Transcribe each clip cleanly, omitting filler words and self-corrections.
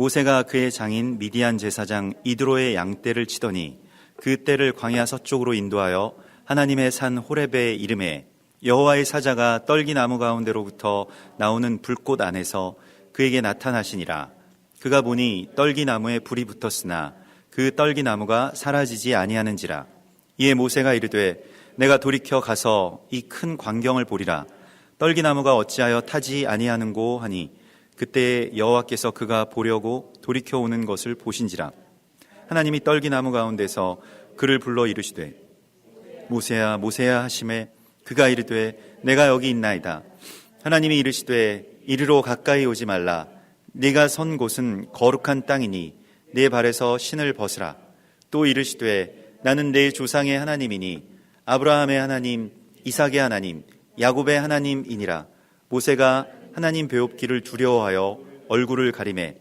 모세가 그의 장인 미디안 제사장 이드로의 양떼를 치더니 그 떼를 광야 서쪽으로 인도하여 하나님의 산 호렙에 이르매 여호와의 사자가 떨기나무 가운데로부터 나오는 불꽃 안에서 그에게 나타나시니라. 그가 보니 떨기나무에 불이 붙었으나 그 떨기나무가 사라지지 아니하는지라. 이에 모세가 이르되 내가 돌이켜 가서 이 큰 광경을 보리라. 떨기나무가 어찌하여 타지 아니하는고 하니 그때 여호와께서 그가 보려고 돌이켜 오는 것을 보신지라. 하나님이 떨기나무 가운데서 그를 불러 이르시되 모세야 모세야 하시매 그가 이르되 내가 여기 있나이다. 하나님이 이르시되 이리로 가까이 오지 말라. 네가 선 곳은 거룩한 땅이니 네 발에서 신을 벗으라. 또 이르시되 나는 내 조상의 하나님이니 아브라함의 하나님 이삭의 하나님 야곱의 하나님이니라. 모세가 하나님 배웁기를 두려워하여 얼굴을 가리매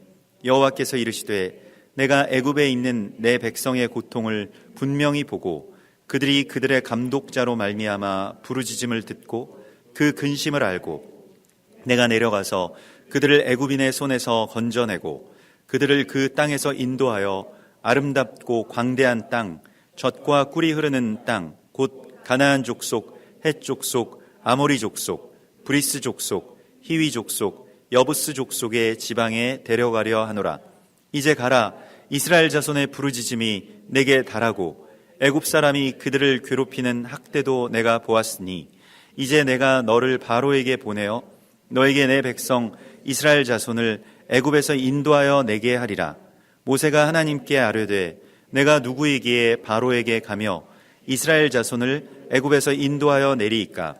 여호와께서 이르시되 내가 애굽에 있는 내 백성의 고통을 분명히 보고 그들이 그들의 감독자로 말미암아 부르짖음을 듣고 그 근심을 알고 내가 내려가서 그들을 애굽인의 손에서 건져내고 그들을 그 땅에서 인도하여 아름답고 광대한 땅 젖과 꿀이 흐르는 땅 곧 가나안 족속 헷 족속 아모리 족속 브리스 족속 히위 족속 여부스 족속의 지방에 데려가려 하노라. 이제 가라. 이스라엘 자손의 부르짖음이 내게 달하고 애굽 사람이 그들을 괴롭히는 학대도 내가 보았으니 이제 내가 너를 바로에게 보내어 너에게 내 백성 이스라엘 자손을 애굽에서 인도하여 내게 하리라. 모세가 하나님께 아뢰되 내가 누구이기에 바로에게 가며 이스라엘 자손을 애굽에서 인도하여 내리이까.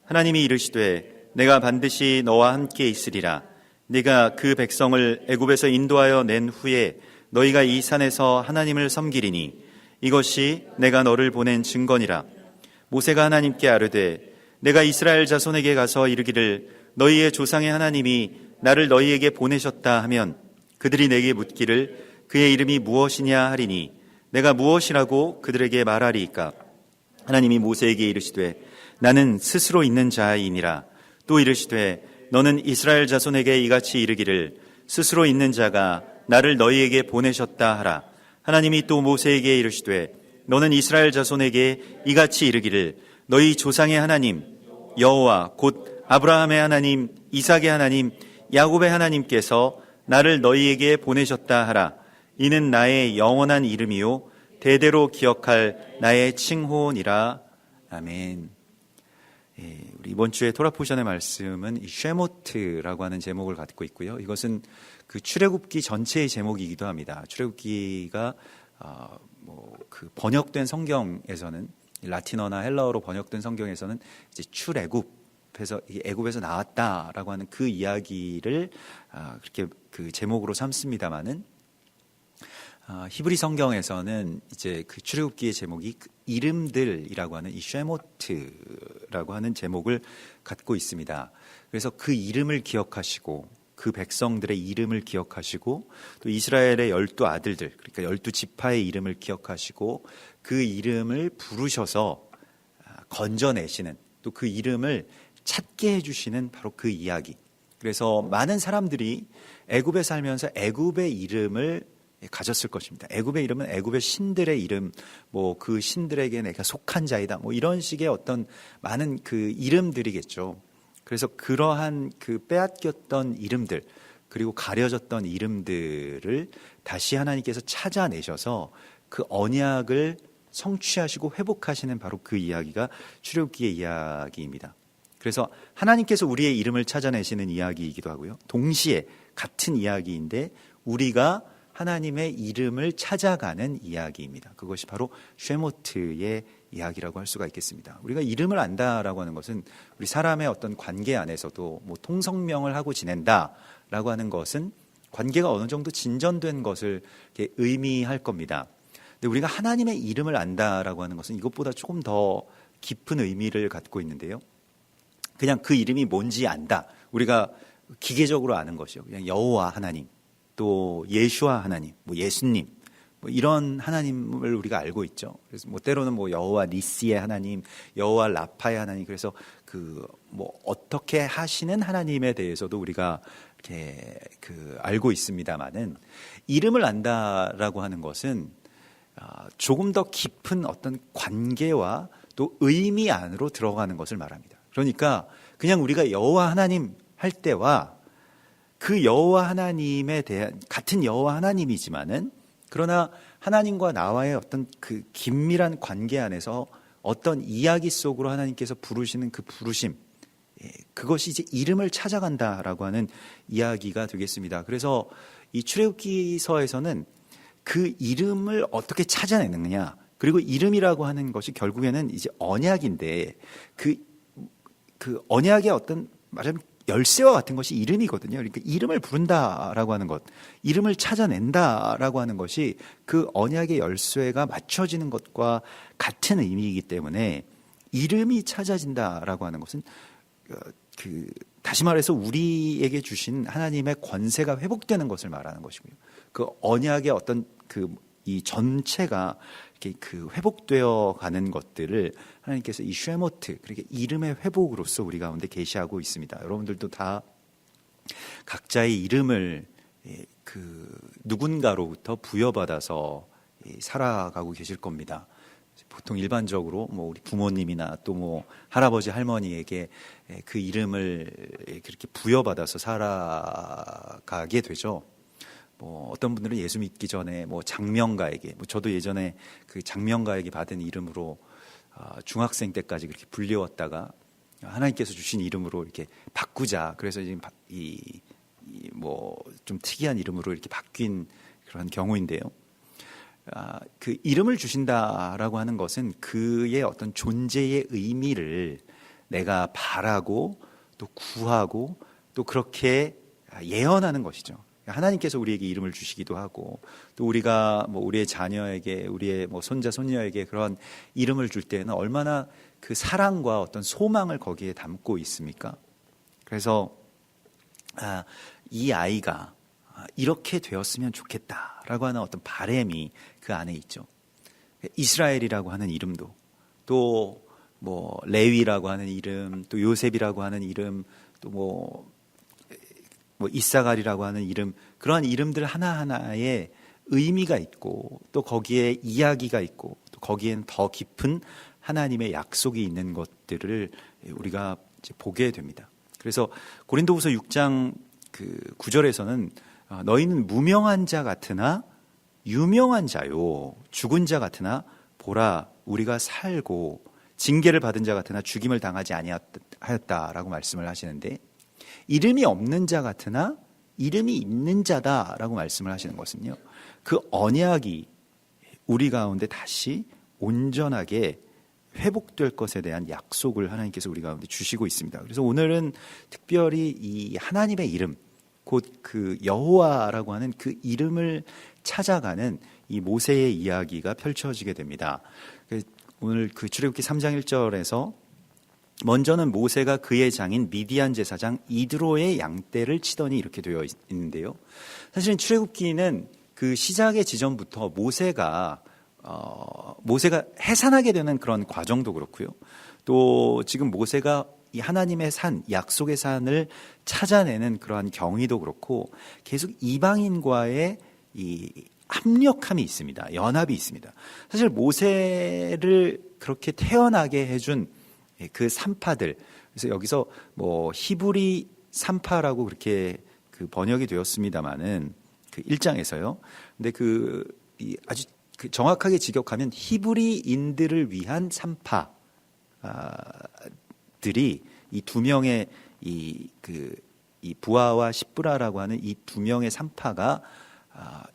하나님이 이르시되 내가 반드시 너와 함께 있으리라. 네가 그 백성을 애굽에서 인도하여 낸 후에 너희가 이 산에서 하나님을 섬기리니 이것이 내가 너를 보낸 증거니라. 모세가 하나님께 아뢰되 내가 이스라엘 자손에게 가서 이르기를 너희의 조상의 하나님이 나를 너희에게 보내셨다 하면 그들이 내게 묻기를 그의 이름이 무엇이냐 하리니 내가 무엇이라고 그들에게 말하리이까. 하나님이 모세에게 이르시되 나는 스스로 있는 자이니라. 또 이르시되 너는 이스라엘 자손에게 이같이 이르기를 스스로 있는 자가 나를 너희에게 보내셨다 하라. 하나님이 또 모세에게 이르시되 너는 이스라엘 자손에게 이같이 이르기를 너희 조상의 하나님 여호와 곧 아브라함의 하나님 이삭의 하나님 야곱의 하나님께서 나를 너희에게 보내셨다 하라. 이는 나의 영원한 이름이요 대대로 기억할 나의 칭호니라. 아멘. 우리 이번 주에 토라포션의 말씀은 이 쉐모트라고 하는 제목을 갖고 있고요. 이것은 그 출애굽기 전체의 제목이기도 합니다. 출애굽기가 그 번역된 성경에서는 라틴어나 헬라어로 번역된 성경에서는 이제 출애굽해서 애굽에서 나왔다라고 하는 그 이야기를 그렇게 그 제목으로 삼습니다만은 히브리 성경에서는 이제 그 출애굽기의 제목이 그 이름들이라고 하는 이 쉐모트라고 하는 제목을 갖고 있습니다. 그래서 그 이름을 기억하시고 그 백성들의 이름을 기억하시고 또 이스라엘의 12 아들들 그러니까 12지파의 이름을 기억하시고 그 이름을 부르셔서 건져내시는 또 그 이름을 찾게 해주시는 바로 그 이야기. 그래서 많은 사람들이 애굽에 살면서 애굽의 이름을 가졌을 것입니다. 애굽의 이름은 애굽의 신들의 이름, 그 신들에게 내가 속한 자이다, 이런 식의 어떤 많은 그 이름들이겠죠. 그래서 그러한 그 빼앗겼던 이름들 그리고 가려졌던 이름들을 다시 하나님께서 찾아내셔서 그 언약을 성취하시고 회복하시는 바로 그 이야기가 출애굽기의 이야기입니다. 그래서 하나님께서 우리의 이름을 찾아내시는 이야기이기도 하고요. 동시에 같은 이야기인데 우리가 하나님의 이름을 찾아가는 이야기입니다. 그것이 바로 쉐모트의 이야기라고 할 수가 있겠습니다. 우리가 이름을 안다라고 하는 것은 우리 사람의 어떤 관계 안에서도 통성명을 하고 지낸다라고 하는 것은 관계가 어느 정도 진전된 것을 의미할 겁니다. 근데 우리가 하나님의 이름을 안다라고 하는 것은 이것보다 조금 더 깊은 의미를 갖고 있는데요. 그냥 그 이름이 뭔지 안다. 우리가 기계적으로 아는 것이요. 그냥 여호와 하나님, 또 예수와 하나님, 예수님, 이런 하나님을 우리가 알고 있죠. 그래서 때로는 여호와 니시의 하나님, 여호와 라파의 하나님, 그래서 어떻게 하시는 하나님에 대해서도 우리가 이렇게 알고 있습니다만은 이름을 안다라고 하는 것은 조금 더 깊은 어떤 관계와 또 의미 안으로 들어가는 것을 말합니다. 그러니까 그냥 우리가 여호와 하나님 할 때와 그 여호와 하나님에 대한 같은 여호와 하나님이지만은 그러나 하나님과 나와의 어떤 그 긴밀한 관계 안에서 어떤 이야기 속으로 하나님께서 부르시는 그 부르심, 그것이 이제 이름을 찾아간다라고 하는 이야기가 되겠습니다. 그래서 이 출애굽기서에서는 그 이름을 어떻게 찾아내느냐, 그리고 이름이라고 하는 것이 결국에는 이제 언약인데 그 언약의 어떤 말하자면 열쇠와 같은 것이 이름이거든요. 그러니까 이름을 부른다라고 하는 것, 이름을 찾아낸다라고 하는 것이 그 언약의 열쇠가 맞춰지는 것과 같은 의미이기 때문에 이름이 찾아진다라고 하는 것은 다시 말해서 우리에게 주신 하나님의 권세가 회복되는 것을 말하는 것이고요. 그 언약의 어떤 이 전체가 이렇게 회복되어 가는 것들을 하나님께서 이 쉐모트, 그러니까 이름의 회복으로서 우리 가운데 계시하고 있습니다. 여러분들도 다 각자의 이름을 누군가로부터 부여받아서 살아가고 계실 겁니다. 보통 일반적으로 뭐 우리 부모님이나 또 뭐 할아버지 할머니에게 그 이름을 그렇게 부여받아서 살아가게 되죠. 뭐 어떤 분들은 예수 믿기 전에 뭐 장명가에게, 뭐 저도 예전에 그 장명가에게 받은 이름으로 중학생 때까지 그렇게 불려왔다가 하나님께서 주신 이름으로 이렇게 바꾸자. 그래서 지금 뭐 좀 특이한 이름으로 이렇게 바뀐 그런 경우인데요. 그 이름을 주신다라고 하는 것은 그의 어떤 존재의 의미를 내가 바라고 또 구하고 또 그렇게 예언하는 것이죠. 하나님께서 우리에게 이름을 주시기도 하고 또 우리가 뭐 우리의 자녀에게 우리의 뭐 손자 손녀에게 그런 이름을 줄 때는 얼마나 그 사랑과 어떤 소망을 거기에 담고 있습니까? 그래서 이 아이가 이렇게 되었으면 좋겠다라고 하는 어떤 바람이 그 안에 있죠. 이스라엘이라고 하는 이름도 또 뭐 레위라고 하는 이름, 또 요셉이라고 하는 이름, 또 뭐 이사갈이라고 하는 이름, 그러한 이름들 하나하나에 의미가 있고 또 거기에 이야기가 있고 또 거기에는 더 깊은 하나님의 약속이 있는 것들을 우리가 이제 보게 됩니다. 그래서 고린도후서 6장 9절에서는 너희는 무명한 자 같으나 유명한 자요, 죽은 자 같으나 보라 우리가 살고 징계를 받은 자 같으나 죽임을 당하지 아니하였다라고 말씀을 하시는데, 이름이 없는 자 같으나 이름이 있는 자다라고 말씀을 하시는 것은요, 그 언약이 우리 가운데 다시 온전하게 회복될 것에 대한 약속을 하나님께서 우리 가운데 주시고 있습니다. 그래서 오늘은 특별히 이 하나님의 이름, 곧 그 여호와라고 하는 그 이름을 찾아가는 이 모세의 이야기가 펼쳐지게 됩니다. 오늘 그 출애굽기 3장 1절에서 먼저는 모세가 그의 장인 미디안 제사장 이드로의 양떼를 치더니 이렇게 되어 있는데요. 사실은 출애굽기는 그 시작의 지점부터 모세가 해산하게 되는 그런 과정도 그렇고요. 또 지금 모세가 이 하나님의 산, 약속의 산을 찾아내는 그러한 경위도 그렇고 계속 이방인과의 이 합력함이 있습니다. 연합이 있습니다. 사실 모세를 그렇게 태어나게 해준 그 산파들, 그래서 여기서 뭐 히브리 산파라고 그렇게 그 번역이 되었습니다만은 그 1장에서요. 근데 아주 정확하게 직역하면 히브리인들을 위한 산파들이 이 두 명의 이 부하와 시브라라고 하는 이 두 명의 산파가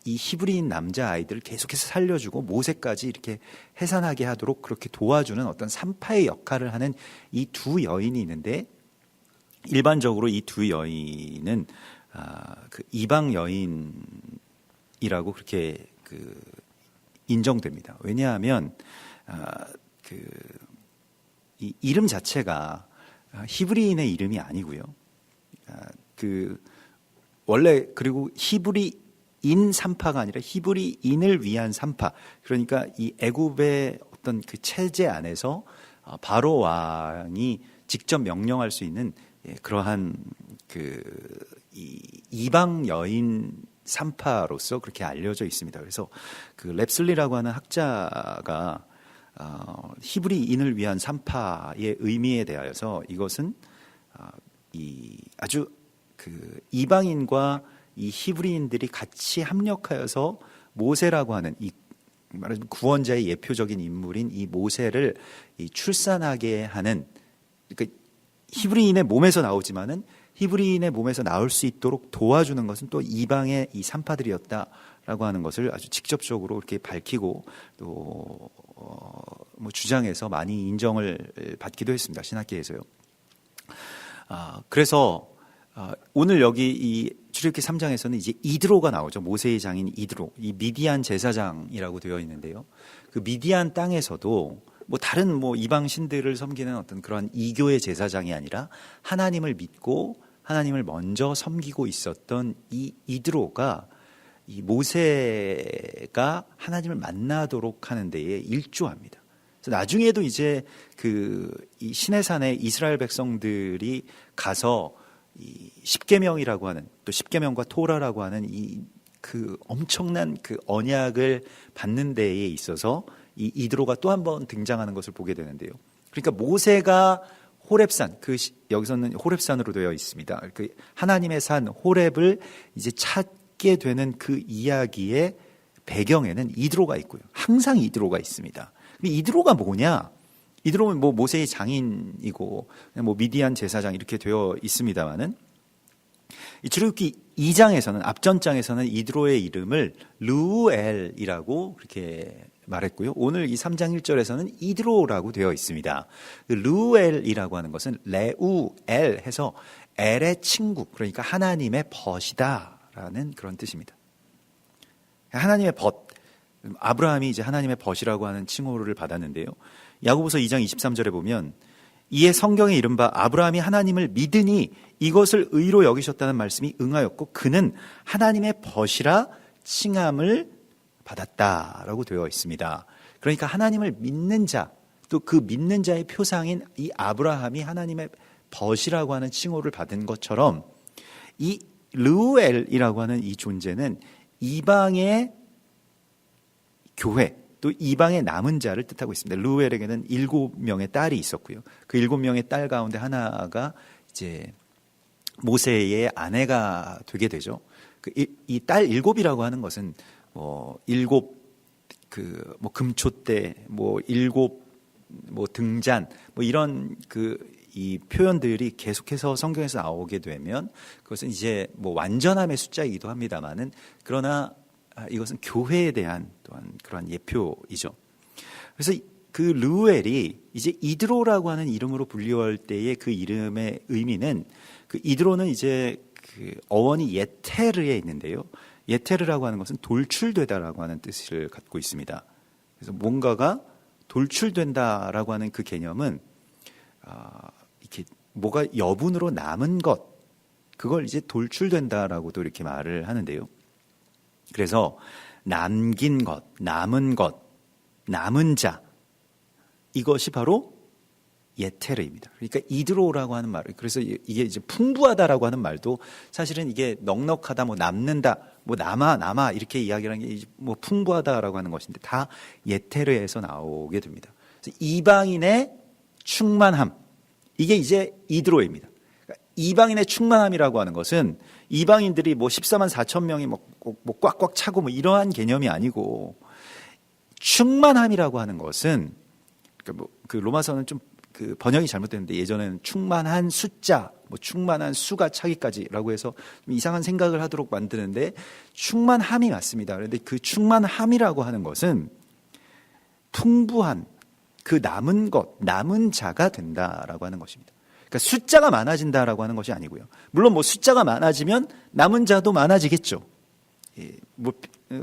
이 히브리인 남자 아이들을 계속해서 살려주고 모세까지 이렇게 해산하게 하도록 그렇게 도와주는 어떤 산파의 역할을 하는 이 두 여인이 있는데, 일반적으로 이 두 여인은 그 이방 여인이라고 그렇게 인정됩니다. 왜냐하면 이 이름 자체가 히브리인의 이름이 아니고요. 원래 그리고 히브리인 산파가 아니라 히브리인을 위한 산파. 그러니까 이 애굽의 어떤 그 체제 안에서 바로 왕이 직접 명령할 수 있는 그러한 이 이방 여인 산파로서 그렇게 알려져 있습니다. 그래서 그 랩슬리라고 하는 학자가 히브리인을 위한 산파의 의미에 대하여서 이것은 이 아주 그 이방인과 이 히브리인들이 같이 합력하여서 모세라고 하는 이 말하자면 구원자의 예표적인 인물인 이 모세를 이 출산하게 하는, 그러니까 히브리인의 몸에서 나오지만은 히브리인의 몸에서 나올 수 있도록 도와주는 것은 또 이방의 이 산파들이었다라고 하는 것을 아주 직접적으로 이렇게 밝히고 또 뭐 주장해서 많이 인정을 받기도 했습니다. 신학계에서요. 그래서 오늘 여기 이 출애굽기 3장에서는 이제 이드로가 나오죠. 모세의 장인 이드로, 이 미디안 제사장이라고 되어 있는데요. 그 미디안 땅에서도 뭐 다른 뭐 이방 신들을 섬기는 어떤 그런 이교의 제사장이 아니라 하나님을 믿고 하나님을 먼저 섬기고 있었던 이 이드로가 이 모세가 하나님을 만나도록 하는 데에 일조합니다. 그래서 나중에도 이제 이 시내산에 이스라엘 백성들이 가서 이 십계명이라고 하는, 또 십계명과 토라라고 하는 그 엄청난 그 언약을 받는 데에 있어서 이 이드로가 또 한 번 등장하는 것을 보게 되는데요. 그러니까 모세가 호렙산, 여기서는 호렙산으로 되어 있습니다. 그 하나님의 산 호렙을 이제 찾게 되는 그 이야기의 배경에는 이드로가 있고요. 항상 이드로가 있습니다. 이드로가 뭐냐? 이드로는 뭐 모세의 장인이고 뭐 미디안 제사장 이렇게 되어 있습니다만은 이 출애굽기 2장에서는 앞전장에서는 이드로의 이름을 르우엘이라고 그렇게 말했고요. 오늘 이 3장 1절에서는 이드로라고 되어 있습니다. 그 르우엘이라고 하는 것은 레우엘 해서 엘의 친구, 그러니까 하나님의 벗이다라는 그런 뜻입니다. 하나님의 벗, 아브라함이 이제 하나님의 벗이라고 하는 칭호를 받았는데요. 야고보서 2장 23절에 보면 이에 성경에 이른바 아브라함이 하나님을 믿으니 이것을 의로 여기셨다는 말씀이 응하였고 그는 하나님의 벗이라 칭함을 받았다라고 되어 있습니다. 그러니까 하나님을 믿는 자, 또 그 믿는 자의 표상인 이 아브라함이 하나님의 벗이라고 하는 칭호를 받은 것처럼 이 르우엘이라고 하는 이 존재는 이방의 교회, 또 이방의 남은 자를 뜻하고 있습니다. 르우엘에게는 7명의 딸이 있었고요. 그 7명의 딸 가운데 하나가 이제 모세의 아내가 되게 되죠. 이 딸 7이라고 하는 것은 뭐 7 뭐 금초대, 뭐 7 뭐 등잔, 뭐 이런 이 표현들이 계속해서 성경에서 나오게 되면 그것은 이제 뭐 완전함의 숫자이기도 합니다만은 그러나 이것은 교회에 대한 또한 그러한 예표이죠. 그래서 그 르우엘이 이제 이드로라고 하는 이름으로 불리할 때의 그 이름의 의미는 그 이드로는 이제 그 어원이 예테르에 있는데요. 예테르라고 하는 것은 돌출되다라고 하는 뜻을 갖고 있습니다. 그래서 뭔가가 돌출된다라고 하는 그 개념은 이렇게 뭐가 여분으로 남은 것, 그걸 이제 돌출된다라고도 이렇게 말을 하는데요. 그래서 남긴 것, 남은 것, 남은 자, 이것이 바로 예테르입니다. 그러니까 이드로라고 하는 말, 그래서 이게 이제 풍부하다라고 하는 말도 사실은 이게 넉넉하다, 뭐 남는다, 뭐 남아 이렇게 이야기를 하는 게 뭐 풍부하다라고 하는 것인데 다 예테르에서 나오게 됩니다. 그래서 이방인의 충만함, 이게 이제 이드로입니다. 그러니까 이방인의 충만함이라고 하는 것은 이방인들이 뭐 14만 4천 명이 뭐 꽉꽉 차고 뭐 이러한 개념이 아니고 충만함이라고 하는 것은 그러니까 뭐 그 로마서는 좀 그 번역이 잘못됐는데 예전에는 충만한 숫자, 뭐 충만한 수가 차기까지라고 해서 좀 이상한 생각을 하도록 만드는데 충만함이 맞습니다. 그런데 그 충만함이라고 하는 것은 풍부한 그 남은 것, 남은 자가 된다라고 하는 것입니다. 그러니까 숫자가 많아진다라고 하는 것이 아니고요. 물론 뭐 숫자가 많아지면 남은 자도 많아지겠죠. 예,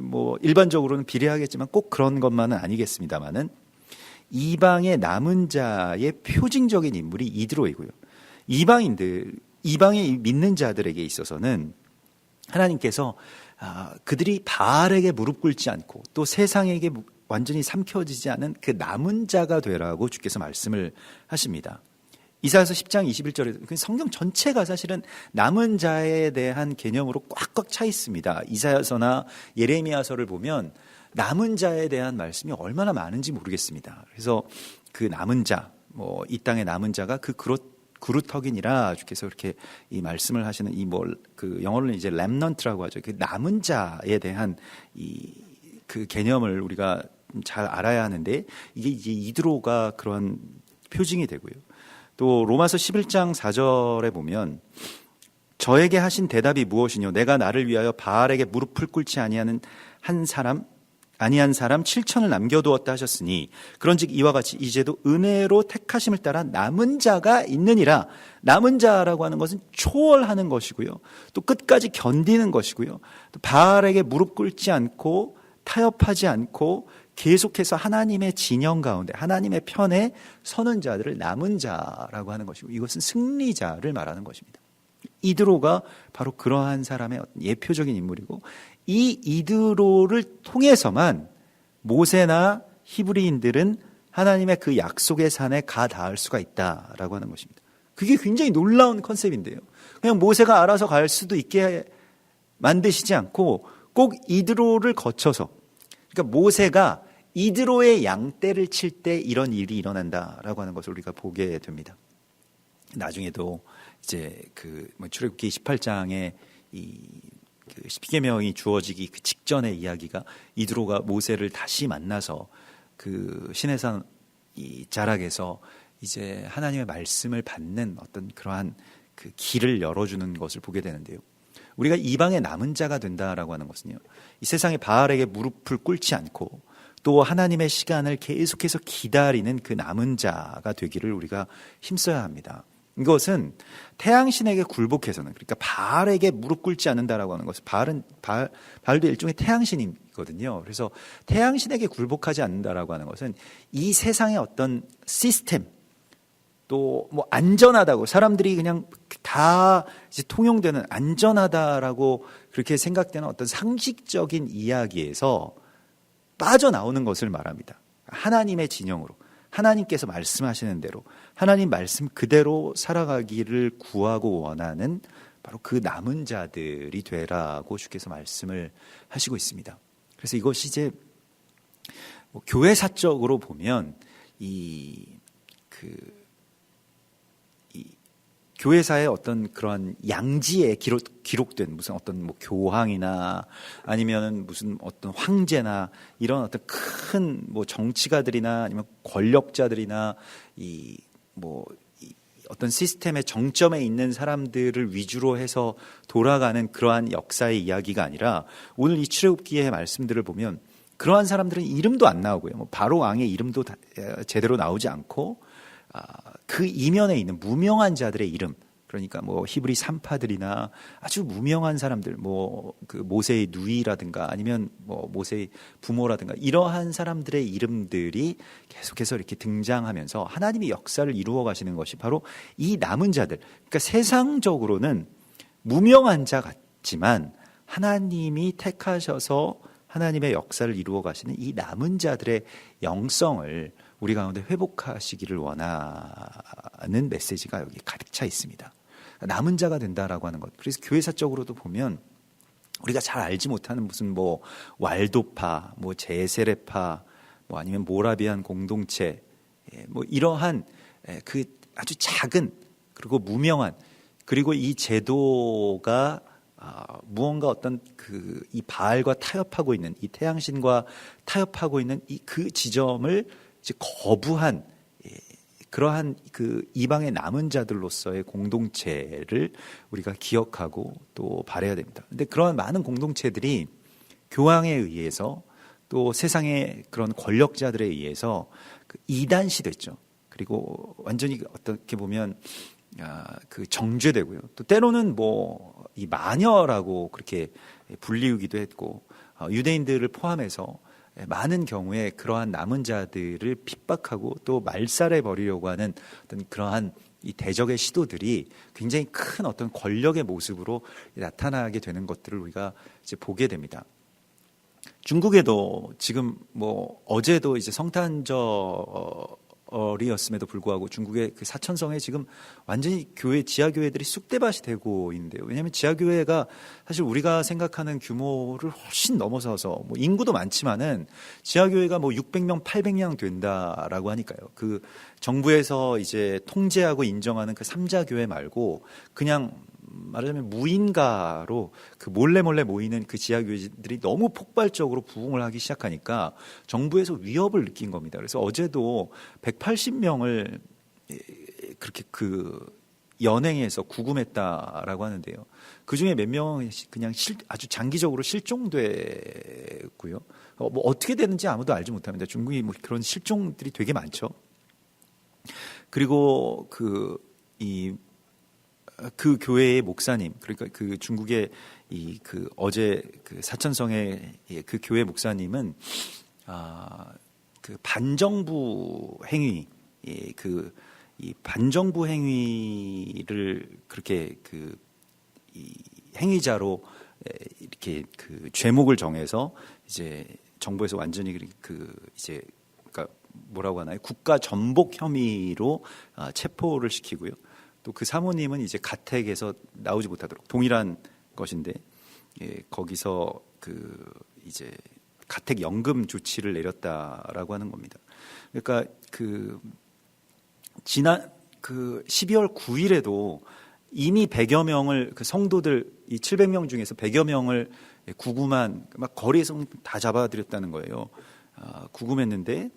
뭐 일반적으로는 비례하겠지만 꼭 그런 것만은 아니겠습니다만은 이방의 남은 자의 표징적인 인물이 이드로이고요. 이방의 믿는 자들에게 있어서는 하나님께서 그들이 바알에게 무릎 꿇지 않고 또 세상에게 완전히 삼켜지지 않은 그 남은 자가 되라고 주께서 말씀을 하십니다. 이사야서 10장 21절에 성경 전체가 사실은 남은 자에 대한 개념으로 꽉꽉 차 있습니다. 이사야서나 예레미야서를 보면 남은 자에 대한 말씀이 얼마나 많은지 모르겠습니다. 그래서 그 남은 자, 이 땅의 남은 자가 그 그루터기니라 주께서 이렇게 이 말씀을 하시는 그 영어로는 이제 렘넌트라고 하죠. 그 남은 자에 대한 그 개념을 우리가 잘 알아야 하는데 이게 이제 이드로가 그런 표징이 되고요. 또 로마서 11장 4절에 보면 저에게 하신 대답이 무엇이뇨? 내가 나를 위하여 바알에게 무릎을 꿇지 아니한 사람 7천을 남겨두었다 하셨으니 그런즉 이와 같이 이제도 은혜로 택하심을 따라 남은 자가 있느니라. 남은 자라고 하는 것은 초월하는 것이고요. 또 끝까지 견디는 것이고요. 또 바알에게 무릎 꿇지 않고 타협하지 않고 계속해서 하나님의 진영 가운데 하나님의 편에 서는 자들을 남은 자라고 하는 것이고 이것은 승리자를 말하는 것입니다. 이드로가 바로 그러한 사람의 예표적인 인물이고 이 이드로를 통해서만 모세나 히브리인들은 하나님의 그 약속의 산에 가 닿을 수가 있다라고 하는 것입니다. 그게 굉장히 놀라운 컨셉인데요. 그냥 모세가 알아서 갈 수도 있게 만드시지 않고 꼭 이드로를 거쳐서 그러니까 모세가 이드로의 양떼를 칠 때 이런 일이 일어난다라고 하는 것을 우리가 보게 됩니다. 나중에도 이제 출애굽기 18장에 그 십계명이 주어지기 그 직전의 이야기가 이드로가 모세를 다시 만나서 그 시내산 이 자락에서 이제 하나님의 말씀을 받는 어떤 그러한 그 길을 열어주는 것을 보게 되는데요. 우리가 이방의 남은 자가 된다라고 하는 것은요, 이 세상의 바알에게 무릎을 꿇지 않고 또 하나님의 시간을 계속해서 기다리는 그 남은 자가 되기를 우리가 힘써야 합니다. 이것은 태양신에게 굴복해서는, 그러니까 바알에게 무릎 꿇지 않는다라고 하는 것은 바알도 일종의 태양신이거든요. 그래서 태양신에게 굴복하지 않는다라고 하는 것은 이 세상의 어떤 시스템, 또 안전하다고 사람들이 그냥 다 이제 통용되는 안전하다라고 그렇게 생각되는 어떤 상식적인 이야기에서 빠져나오는 것을 말합니다. 하나님의 진영으로, 하나님께서 말씀하시는 대로 하나님 말씀 그대로 살아가기를 구하고 원하는 바로 그 남은 자들이 되라고 주께서 말씀을 하시고 있습니다. 그래서 이것이 이제 교회사적으로 보면 교회사의 어떤 그런 양지에 기록된 무슨 어떤 교황이나 아니면 무슨 어떤 황제나 이런 어떤 큰 정치가들이나 아니면 권력자들이나 어떤 시스템의 정점에 있는 사람들을 위주로 해서 돌아가는 그러한 역사의 이야기가 아니라 오늘 이 출애굽기의 말씀들을 보면 그러한 사람들은 이름도 안 나오고요. 바로 왕의 이름도 제대로 나오지 않고 그 이면에 있는 무명한 자들의 이름, 그러니까 히브리 산파들이나 아주 무명한 사람들, 그 모세의 누이라든가 아니면 모세의 부모라든가 이러한 사람들의 이름들이 계속해서 이렇게 등장하면서 하나님의 역사를 이루어 가시는 것이 바로 이 남은 자들, 그러니까 세상적으로는 무명한 자 같지만 하나님이 택하셔서 하나님의 역사를 이루어 가시는 이 남은 자들의 영성을 우리 가운데 회복하시기를 원하는 메시지가 여기 가득 차 있습니다. 남은 자가 된다라고 하는 것. 그래서 교회사적으로도 보면 우리가 잘 알지 못하는 무슨 왈도파, 제세례파, 아니면 모라비안 공동체, 이러한 그 아주 작은 그리고 무명한, 그리고 이 제도가 무언가 어떤 이 바알과 타협하고 있는, 이 태양신과 타협하고 있는 그 지점을 이제 거부한 그러한 그 이방의 남은 자들로서의 공동체를 우리가 기억하고 또 바라야 됩니다. 그런데 그러한 많은 공동체들이 교황에 의해서 또 세상의 그런 권력자들에 의해서 이단시됐죠. 그리고 완전히 어떻게 보면 그 정죄되고요. 또 때로는 이 마녀라고 그렇게 불리우기도 했고, 유대인들을 포함해서 많은 경우에 그러한 남은 자들을 핍박하고 또 말살해 버리려고 하는 어떤 그러한 이 대적의 시도들이 굉장히 큰 어떤 권력의 모습으로 나타나게 되는 것들을 우리가 이제 보게 됩니다. 중국에도 지금 어제도 이제 성탄절을 시절이었음에도 불구하고 중국의 그 사천성에 지금 완전히 지하 교회들이 쑥대밭이 되고 있는데요. 왜냐하면 지하 교회가 사실 우리가 생각하는 규모를 훨씬 넘어서서 뭐 인구도 많지만은 지하 교회가 뭐 600명, 800명 된다라고 하니까요. 그 정부에서 이제 통제하고 인정하는 그 삼자 교회 말고 그냥 말하자면 무인가로 그 몰래 모이는 그 지하 교회들이 너무 폭발적으로 부흥을 하기 시작하니까 정부에서 위협을 느낀 겁니다. 그래서 어제도 180명을 그렇게 그 연행해서 구금했다라고 하는데요. 그 중에 몇 명은 그냥 아주 장기적으로 실종됐고요. 뭐 어떻게 되는지 아무도 알지 못합니다. 중국이 뭐 그런 실종들이 되게 많죠. 그리고 그 교회의 목사님, 그러니까 그 중국의 그 어제 그 사천성의 그 교회 목사님은 그 반정부 행위, 이 반정부 행위를 그렇게 이 행위자로 이렇게 그 죄목을 정해서 이제 정부에서 완전히 이제 그러니까 뭐라고 하나요? 국가 전복 혐의로 체포를 시키고요. 또 그 사모님은 이제 가택에서 나오지 못하도록 동일한 것인데 거기서 이제 가택 연금 조치를 내렸다라고 하는 겁니다. 그러니까 지난 12월 9일에도 이미 100여 명을 그 성도들 이 700명 중에서 100여 명을 구금한 막 거리에서 다 잡아들였다는 거예요. 구금했는데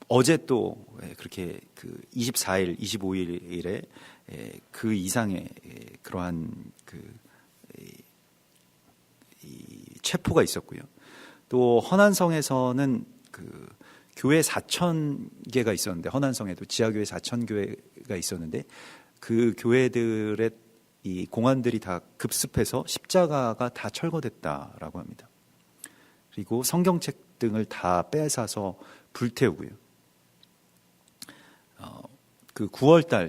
어제 또 그렇게 24일, 25일에 그 이상의 그러한 이 체포가 있었고요. 또 허난성에서는 교회 4,000개가 있었는데 허난성에도 지하교회 4,000교회가 있었는데 그 교회들의 이 공안들이 다 급습해서 십자가가 다 철거됐다라고 합니다. 그리고 성경책 등을 다 빼앗아서 불태우고요.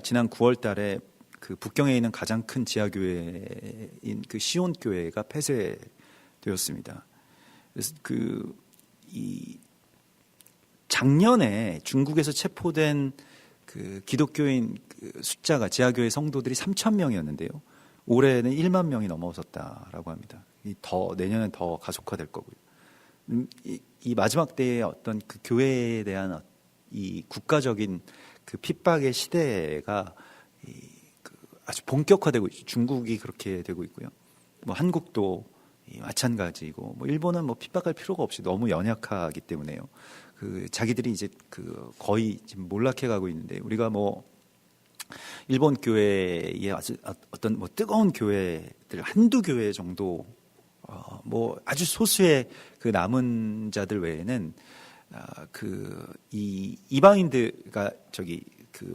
지난 9월 달에 그 북경에 있는 가장 큰 지하교회인 그 시온교회가 폐쇄되었습니다. 그래서 작년에 중국에서 체포된 그 기독교인 숫자가 지하교회 성도들이 3,000명이었는데요. 올해는 1만 명이 넘어섰다라고 합니다. 내년엔 더 가속화될 거고요. 이 마지막 때의 어떤 그 교회에 대한 이 국가적인 그 핍박의 시대가 아주 본격화되고 있죠. 중국이 그렇게 되고 있고요. 뭐 한국도 마찬가지이고, 뭐 일본은 뭐 핍박할 필요가 없이 너무 연약하기 때문에요. 자기들이 이제 거의 지금 몰락해가고 있는데 우리가 뭐 일본 교회의 아주 어떤 뭐 뜨거운 교회들 한두 교회 정도 뭐 아주 소수의 그 남은 자들 외에는 이 이방인들가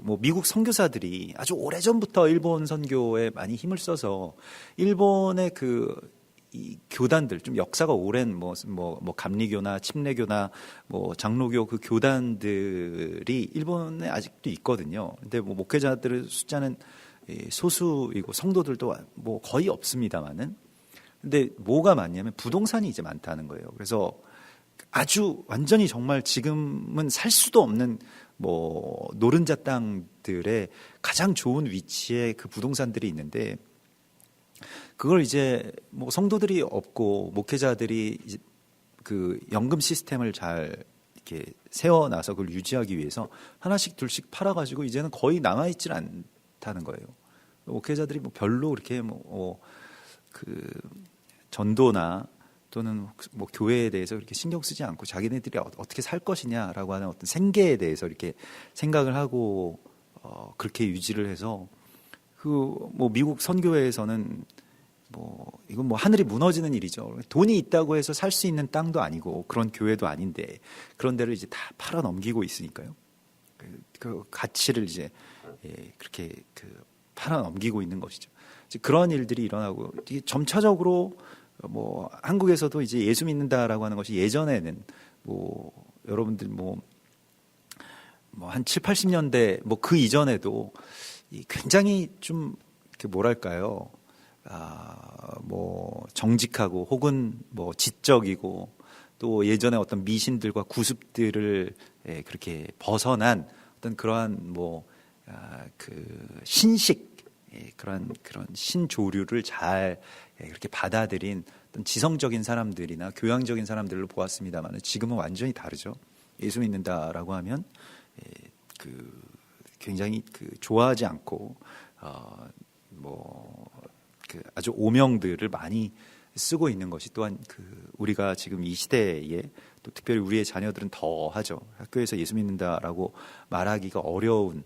뭐 미국 선교사들이 아주 오래전부터 일본 선교에 많이 힘을 써서 일본의 이 교단들 좀 역사가 오랜 뭐 감리교나 침례교나 뭐 장로교 그 교단들이 일본에 아직도 있거든요. 근데 뭐 목회자들의 숫자는 소수이고 성도들도 뭐 거의 없습니다만은 근데 뭐가 많냐면 부동산이 이제 많다는 거예요. 그래서 아주 완전히 정말 지금은 살 수도 없는 뭐 노른자 땅들의 가장 좋은 위치에 그 부동산들이 있는데 그걸 이제 뭐 성도들이 없고 목회자들이 이제 그 연금 시스템을 잘 이렇게 세워놔서 그걸 유지하기 위해서 하나씩 둘씩 팔아가지고 이제는 거의 남아있질 않다는 거예요. 목회자들이 뭐 별로 그렇게 전도나 또는 뭐 교회에 대해서 그렇게 신경 쓰지 않고 자기네들이 어떻게 살 것이냐라고 하는 어떤 생계에 대해서 이렇게 생각을 하고 그렇게 유지를 해서 뭐 미국 선교회에서는 뭐 이건 뭐 하늘이 무너지는 일이죠. 돈이 있다고 해서 살 수 있는 땅도 아니고 그런 교회도 아닌데 그런 데를 이제 다 팔아 넘기고 있으니까요. 그 가치를 이제 그렇게 팔아 넘기고 있는 것이죠. 이제 그런 일들이 일어나고 이게 점차적으로 뭐 한국에서도 이제 예수 믿는다라고 하는 것이 예전에는 뭐 여러분들 뭐 한 7, 80년대 뭐 그 이전에도 굉장히 좀 뭐랄까요? 뭐 정직하고 혹은 뭐 지적이고 또 예전에 어떤 미신들과 구습들을 그렇게 벗어난 어떤 그러한 그 신식 그런 신조류를 잘 그렇게 받아들인 어떤 지성적인 사람들이나 교양적인 사람들로 보았습니다만 지금은 완전히 다르죠. 예수 믿는다라고 하면 그 굉장히 그 좋아하지 않고 그 아주 오명들을 많이 쓰고 있는 것이 또한 그 우리가 지금 이 시대에 또 특별히 우리의 자녀들은 더 하죠. 학교에서 예수 믿는다라고 말하기가 어려운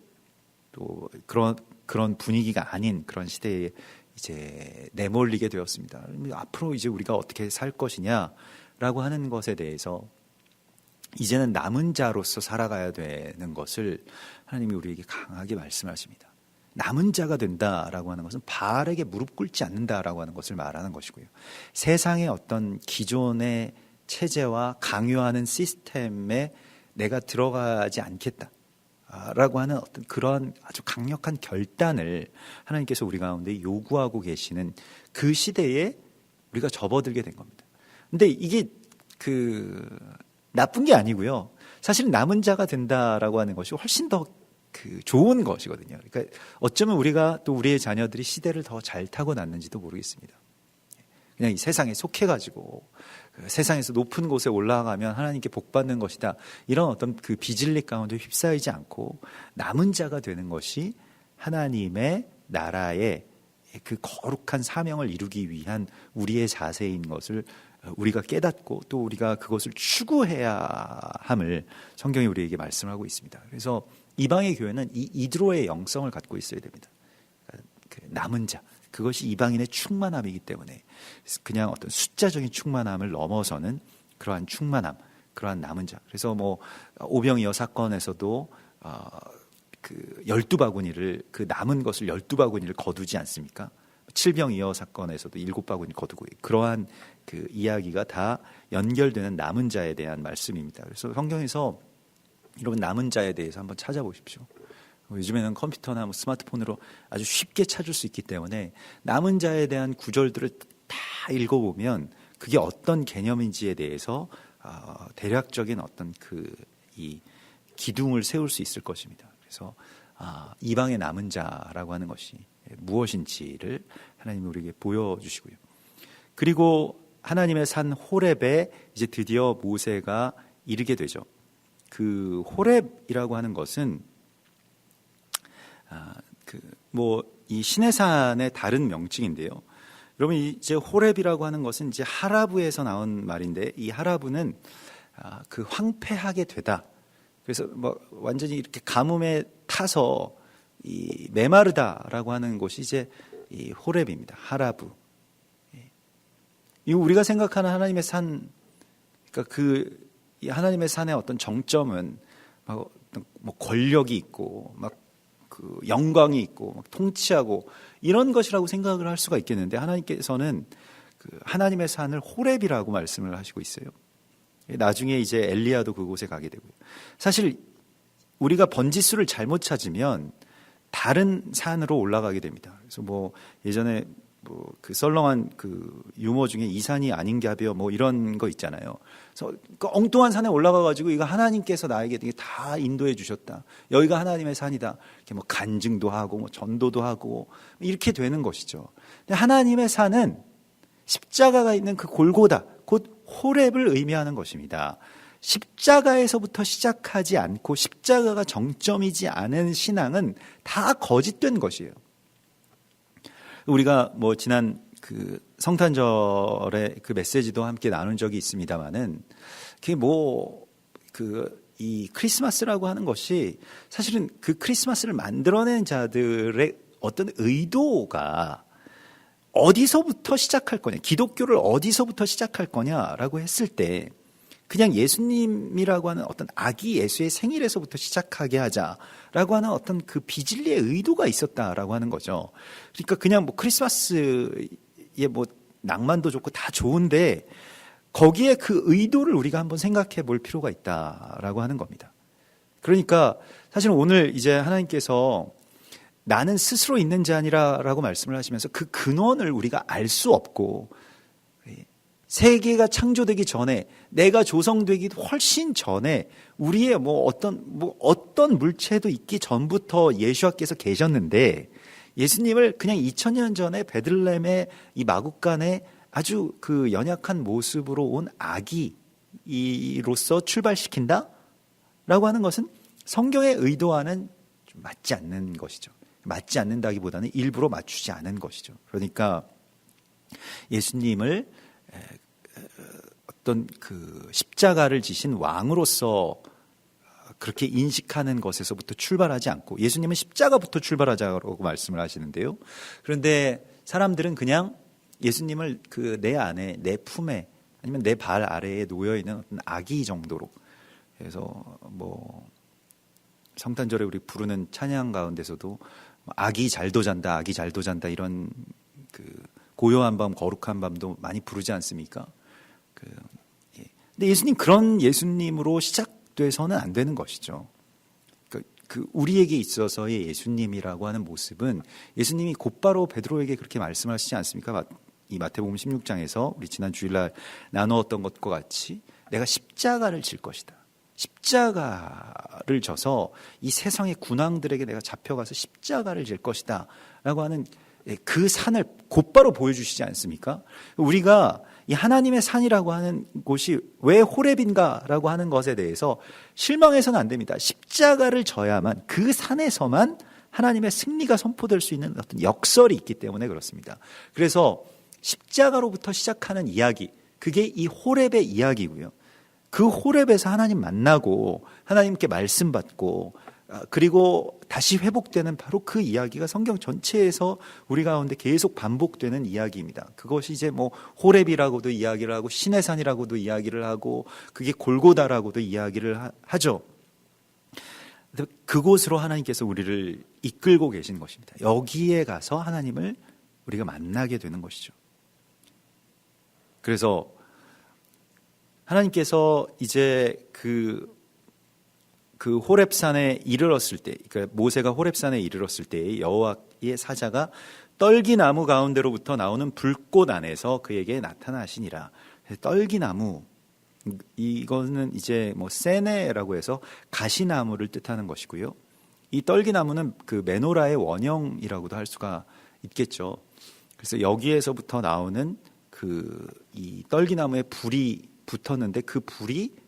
또 그런 분위기가 아닌 그런 시대에 이제 내몰리게 되었습니다. 앞으로 이제 우리가 어떻게 살 것이냐라고 하는 것에 대해서 이제는 남은 자로서 살아가야 되는 것을 하나님이 우리에게 강하게 말씀하십니다. 남은 자가 된다라고 하는 것은 바알에게 무릎 꿇지 않는다라고 하는 것을 말하는 것이고요. 세상의 어떤 기존의 체제와 강요하는 시스템에 내가 들어가지 않겠다라고 하는 어떤 그런 아주 강력한 결단을 하나님께서 우리 가운데 요구하고 계시는 그 시대에 우리가 접어들게 된 겁니다. 근데 이게 그 나쁜 게 아니고요. 사실 남은 자가 된다라고 하는 것이 훨씬 더 그 좋은 것이거든요. 그러니까 어쩌면 우리가 또 우리의 자녀들이 시대를 더 잘 타고났는지도 모르겠습니다. 그냥 이 세상에 속해가지고 그 세상에서 높은 곳에 올라가면 하나님께 복받는 것이다. 이런 어떤 그 비진리 가운데 휩싸이지 않고 남은 자가 되는 것이 하나님의 나라의 그 거룩한 사명을 이루기 위한 우리의 자세인 것을 우리가 깨닫고 또 우리가 그것을 추구해야 함을 성경이 우리에게 말씀하고 있습니다. 그래서 이방의 교회는 이 이드로의 영성을 갖고 있어야 됩니다. 그 남은 자, 그것이 이방인의 충만함이기 때문에 그냥 어떤 숫자적인 충만함을 넘어서는 그러한 충만함, 그러한 남은 자. 그래서 오병이어 사건에서도 그 12바구니를 그 남은 것을 12바구니를 거두지 않습니까? 칠병이어 사건에서도 7바구니 거두고 그러한 그 이야기가 다 연결되는 남은 자에 대한 말씀입니다. 그래서 성경에서 여러분 남은 자에 대해서 한번 찾아보십시오. 요즘에는 컴퓨터나 스마트폰으로 아주 쉽게 찾을 수 있기 때문에 남은 자에 대한 구절들을 다 읽어보면 그게 어떤 개념인지에 대해서 대략적인 어떤 이 기둥을 세울 수 있을 것입니다. 그래서 이방의 남은 자라고 하는 것이 무엇인지를 하나님이 우리에게 보여주시고요. 그리고 하나님의 산 호렙에 이제 드디어 모세가 이르게 되죠. 그 호렙이라고 하는 것은 이 시내산의 다른 명칭인데요. 여러분 이제 호렙이라고 하는 것은 이제 하라브에서 나온 말인데 이 하라브는 그 황폐하게 되다. 그래서 완전히 이렇게 가뭄에 타서 이 메마르다라고 하는 곳이 이제 이 호렙입니다. 하라브. 이 우리가 생각하는 하나님의 산, 그러니까 이 하나님의 산의 어떤 정점은 권력이 있고 그 영광이 있고 통치하고 이런 것이라고 생각을 할 수가 있겠는데 하나님께서는 그 하나님의 산을 호렙이라고 말씀을 하시고 있어요. 나중에 이제 엘리야도 그곳에 가게 되고요. 사실 우리가 번지수를 잘못 찾으면 다른 산으로 올라가게 됩니다. 그래서 예전에 그 썰렁한 그 유머 중에 이 산이 아닌가벼 이런 거 있잖아요. 그래서 그 엉뚱한 산에 올라가가지고 이거 하나님께서 나에게 다 인도해 주셨다. 여기가 하나님의 산이다. 이렇게 간증도 하고 전도도 하고 이렇게 되는 것이죠. 근데 하나님의 산은 십자가가 있는 그 골고다, 곧 호렙을 의미하는 것입니다. 십자가에서부터 시작하지 않고 십자가가 정점이지 않은 신앙은 다 거짓된 것이에요. 우리가 지난 그 성탄절의 그 메시지도 함께 나눈 적이 있습니다만은 그게 이 크리스마스라고 하는 것이 사실은 그 크리스마스를 만들어낸 자들의 어떤 의도가 어디서부터 시작할 거냐, 기독교를 어디서부터 시작할 거냐라고 했을 때 그냥 예수님이라고 하는 어떤 아기 예수의 생일에서부터 시작하게 하자라고 하는 어떤 그 비진리의 의도가 있었다라고 하는 거죠. 그러니까 그냥 크리스마스에 낭만도 좋고 다 좋은데 거기에 그 의도를 우리가 한번 생각해 볼 필요가 있다라고 하는 겁니다. 그러니까 사실 오늘 이제 하나님께서 나는 스스로 있는 자 아니라라고 말씀을 하시면서 그 근원을 우리가 알 수 없고 세계가 창조되기 전에, 내가 조성되기 훨씬 전에 우리의 어떤 물체도 있기 전부터 예수와께서 계셨는데, 예수님을 그냥 2000년 전에 베들레헴의 이 마국간에 아주 그 연약한 모습으로 온 아기로서 출발시킨다? 라고 하는 것은 성경의 의도와는 좀 맞지 않는 것이죠. 맞지 않는다기보다는 일부러 맞추지 않은 것이죠. 그러니까 예수님을 어떤 그 십자가를 지신 왕으로서 그렇게 인식하는 것에서부터 출발하지 않고, 예수님은 십자가부터 출발하자고 말씀을 하시는데요. 그런데 사람들은 그냥 예수님을 그 내 안에, 내 품에, 아니면 내 발 아래에 놓여 있는 어떤 아기 정도로, 그래서 뭐 성탄절에 우리 부르는 찬양 가운데서도 아기 잘도 잔다, 아기 잘도 잔다, 이런 그 고요한 밤, 거룩한 밤도 많이 부르지 않습니까? 근데 예수님, 그런 예수님으로 시작돼서는 안 되는 것이죠. 그 우리에게 있어서의 예수님이라고 하는 모습은, 예수님이 곧바로 베드로에게 그렇게 말씀하시지 않습니까? 이 마태복음 16장에서 우리 지난 주일날 나누었던 것과 같이 내가 십자가를 질 것이다. 십자가를 져서 이 세상의 군왕들에게 내가 잡혀가서 십자가를 질 것이다 라고 하는 그 산을 곧바로 보여주시지 않습니까? 우리가 이 하나님의 산이라고 하는 곳이 왜 호렙인가라고 하는 것에 대해서 실망해서는 안 됩니다. 십자가를 져야만, 그 산에서만 하나님의 승리가 선포될 수 있는 어떤 역설이 있기 때문에 그렇습니다. 그래서 십자가로부터 시작하는 이야기, 그게 이 호렙의 이야기고요. 그 호렙에서 하나님 만나고 하나님께 말씀 받고, 그리고 다시 회복되는 바로 그 이야기가 성경 전체에서 우리 가운데 계속 반복되는 이야기입니다. 그것이 이제 뭐 호렙이라고도 이야기를 하고, 신의 산이라고도 이야기를 하고, 그게 골고다라고도 이야기를 하죠. 그곳으로 하나님께서 우리를 이끌고 계신 것입니다. 여기에 가서 하나님을 우리가 만나게 되는 것이죠. 그래서 하나님께서 이제 그 호렙산에 이르렀을 때, 그러니까 모세가 호렙산에 이르렀을 때 여호와의 사자가 떨기나무 가운데로부터 나오는 불꽃 안에서 그에게 나타나시니라. 떨기나무, 이거는 이제 뭐 세네라고 해서 가시나무를 뜻하는 것이고요. 이 떨기나무는 그 메노라의 원형이라고도 할 수가 있겠죠. 그래서 여기에서부터 나오는 이 떨기나무에 불이 붙었는데, 그 불이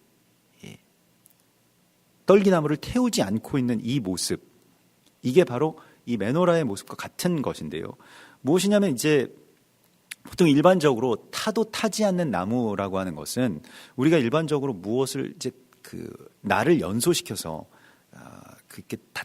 떨기나무를 태우지 않고 있는 이 모습, 이게 바로 이 메노라의 모습과 같은 것인데요. 무엇이냐면, 이제 보통 일반적으로 타도 타지 않는 나무라고 하는 것은, 우리가 일반적으로 무엇을 이제 나를 연소시켜서 그렇게 다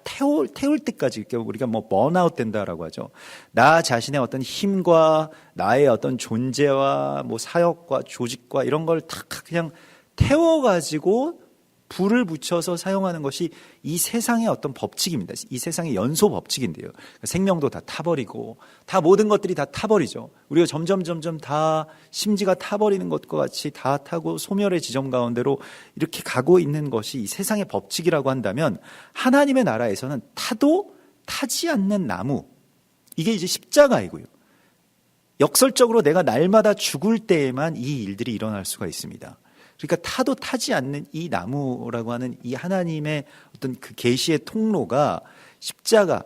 태울 때까지, 우리가 뭐 번아웃 된다라고 하죠. 나 자신의 어떤 힘과 나의 어떤 존재와 뭐 사역과 조직과 이런 걸 다 그냥 태워가지고 불을 붙여서 사용하는 것이 이 세상의 어떤 법칙입니다. 이 세상의 연소 법칙인데요. 생명도 다 타버리고, 다 모든 것들이 다 타버리죠. 우리가 점점 다 심지가 타버리는 것과 같이 다 타고 소멸의 지점 가운데로 이렇게 가고 있는 것이 이 세상의 법칙이라고 한다면, 하나님의 나라에서는 타도 타지 않는 나무, 이게 이제 십자가이고요. 역설적으로 내가 날마다 죽을 때에만 이 일들이 일어날 수가 있습니다. 그러니까 타도 타지 않는 이 나무라고 하는 이 하나님의 어떤 그 계시의 통로가 십자가,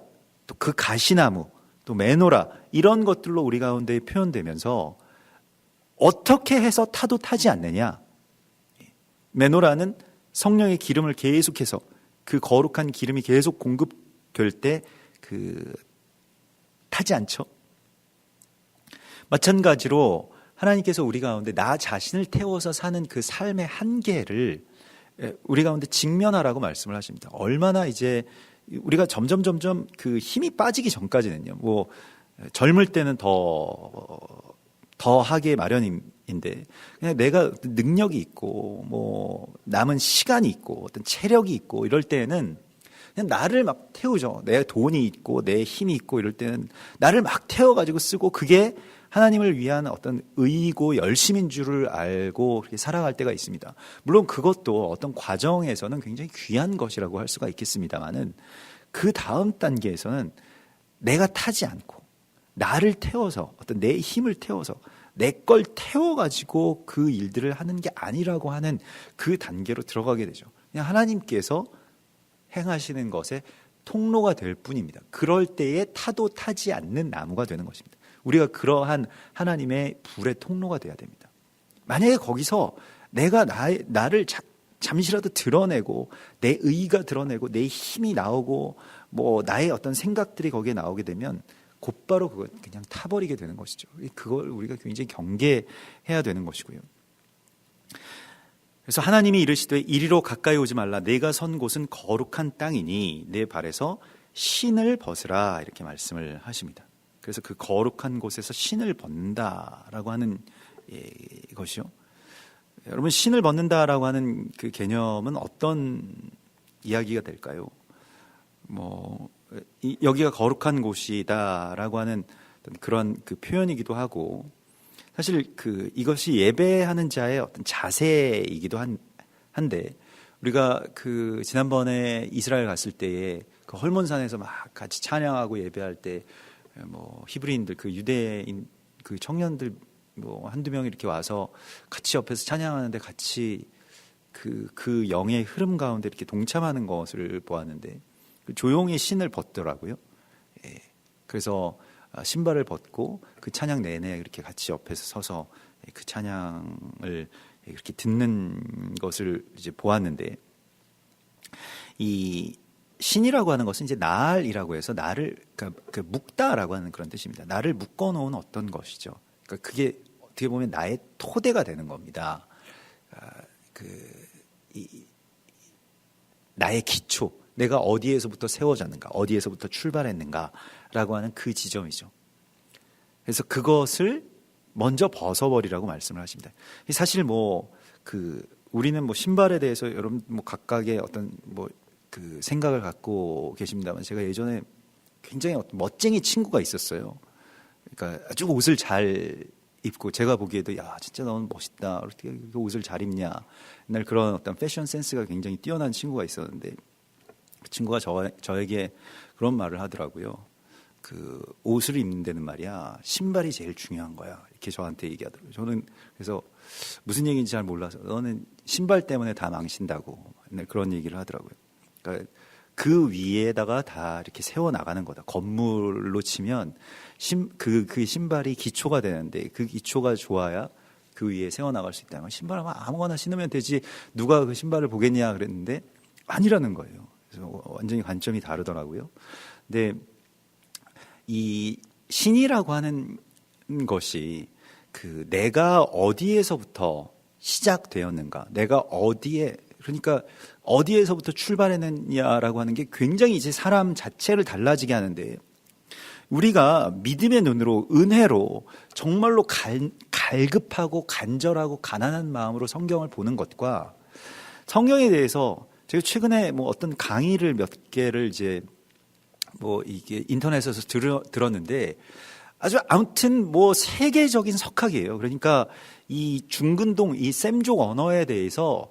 또 그 가시나무, 또 메노라, 이런 것들로 우리 가운데 표현되면서 어떻게 해서 타도 타지 않느냐? 메노라는 성령의 기름을 계속해서, 그 거룩한 기름이 계속 공급될 때 타지 않죠. 마찬가지로 하나님께서 우리 가운데 나 자신을 태워서 사는 그 삶의 한계를 우리 가운데 직면하라고 말씀을 하십니다. 얼마나 이제 우리가 점점 그 힘이 빠지기 전까지는요, 뭐 젊을 때는 더 하게 마련인데, 그냥 내가 능력이 있고 뭐 남은 시간이 있고 어떤 체력이 있고 이럴 때는 그냥 나를 막 태우죠. 내 돈이 있고 내 힘이 있고 이럴 때는 나를 막 태워가지고 쓰고, 그게 하나님을 위한 어떤 의이고 열심인 줄을 알고 그렇게 살아갈 때가 있습니다. 물론 그것도 어떤 과정에서는 굉장히 귀한 것이라고 할 수가 있겠습니다만은, 그 다음 단계에서는 내가 타지 않고 나를 태워서, 어떤 내 힘을 태워서 내 걸 태워가지고 그 일들을 하는 게 아니라고 하는 그 단계로 들어가게 되죠. 그냥 하나님께서 행하시는 것에 통로가 될 뿐입니다. 그럴 때에 타도 타지 않는 나무가 되는 것입니다. 우리가 그러한 하나님의 불의 통로가 돼야 됩니다. 만약에 거기서 내가 나를 잠시라도 드러내고 내 의가 드러내고 내 힘이 나오고 뭐 나의 어떤 생각들이 거기에 나오게 되면 곧바로 그걸 그냥 타버리게 되는 것이죠. 그걸 우리가 굉장히 경계해야 되는 것이고요. 그래서 하나님이 이르시되 이리로 가까이 오지 말라. 내가 선 곳은 거룩한 땅이니 내 발에서 신을 벗으라. 이렇게 말씀을 하십니다. 그래서 그 거룩한 곳에서 신을 벗는다라고 하는 것이요. 여러분, 신을 벗는다라고 하는 그 개념은 어떤 이야기가 될까요? 여기가 거룩한 곳이다라고 하는 그런 그 표현이기도 하고, 사실 이것이 예배하는 자의 어떤 자세이기도 한데, 우리가 지난번에 이스라엘 갔을 때에 그 헐몬산에서 막 같이 찬양하고 예배할 때 히브리인들 유대인 청년들 한두 명 이렇게 와서 같이 옆에서 찬양하는데 같이 그 영의 흐름 가운데 이렇게 동참하는 것을 보았는데, 조용히 신을 벗더라고요. 그래서 신발을 벗고 그 찬양 내내 이렇게 같이 옆에서 서서 그 찬양을 이렇게 듣는 것을 이제 보았는데, 이 신이라고 하는 것은 이제 날이라고 해서 나를 묶다라고 하는 그런 뜻입니다. 나를 묶어놓은 어떤 것이죠. 그러니까 그게 어떻게 보면 나의 토대가 되는 겁니다. 나의 기초, 내가 어디에서부터 세워졌는가, 어디에서부터 출발했는가라고 하는 그 지점이죠. 그래서 그것을 먼저 벗어버리라고 말씀을 하십니다. 사실 우리는 신발에 대해서 여러분 각각의 어떤 생각을 갖고 계십니다만, 제가 예전에 굉장히 어떤 멋쟁이 친구가 있었어요. 그러니까 아주 옷을 잘 입고, 제가 보기에도 야 진짜 너는 멋있다, 어떻게 그 옷을 잘 입냐, 옛날 그런 어떤 패션 센스가 굉장히 뛰어난 친구가 있었는데, 그 친구가 저에게 그런 말을 하더라고요. 옷을 입는 데는 말이야 신발이 제일 중요한 거야, 이렇게 저한테 얘기하더라고요. 저는 그래서 무슨 얘기인지 잘 몰라서, 너는 신발 때문에 다 망신다고 옛날 그런 얘기를 하더라고요. 그러니까 그 위에다가 다 이렇게 세워 나가는 거다. 건물로 치면 그 신발이 기초가 되는데, 그 기초가 좋아야 그 위에 세워 나갈 수 있다. 신발 아무거나 신으면 되지 누가 그 신발을 보겠냐 그랬는데 아니라는 거예요. 그래서 완전히 관점이 다르더라고요. 근데 이 신이라고 하는 것이 내가 어디에서부터 시작되었는가, 내가 그러니까 어디에서부터 출발했느냐라고 하는 게 굉장히 이제 사람 자체를 달라지게 하는데, 우리가 믿음의 눈으로, 은혜로 정말로 갈급하고 간절하고 가난한 마음으로 성경을 보는 것과, 성경에 대해서 제가 최근에 어떤 강의를 몇 개를 이제 이게 인터넷에서 들었는데, 아무튼 세계적인 석학이에요. 그러니까 이 중근동, 이 셈족 언어에 대해서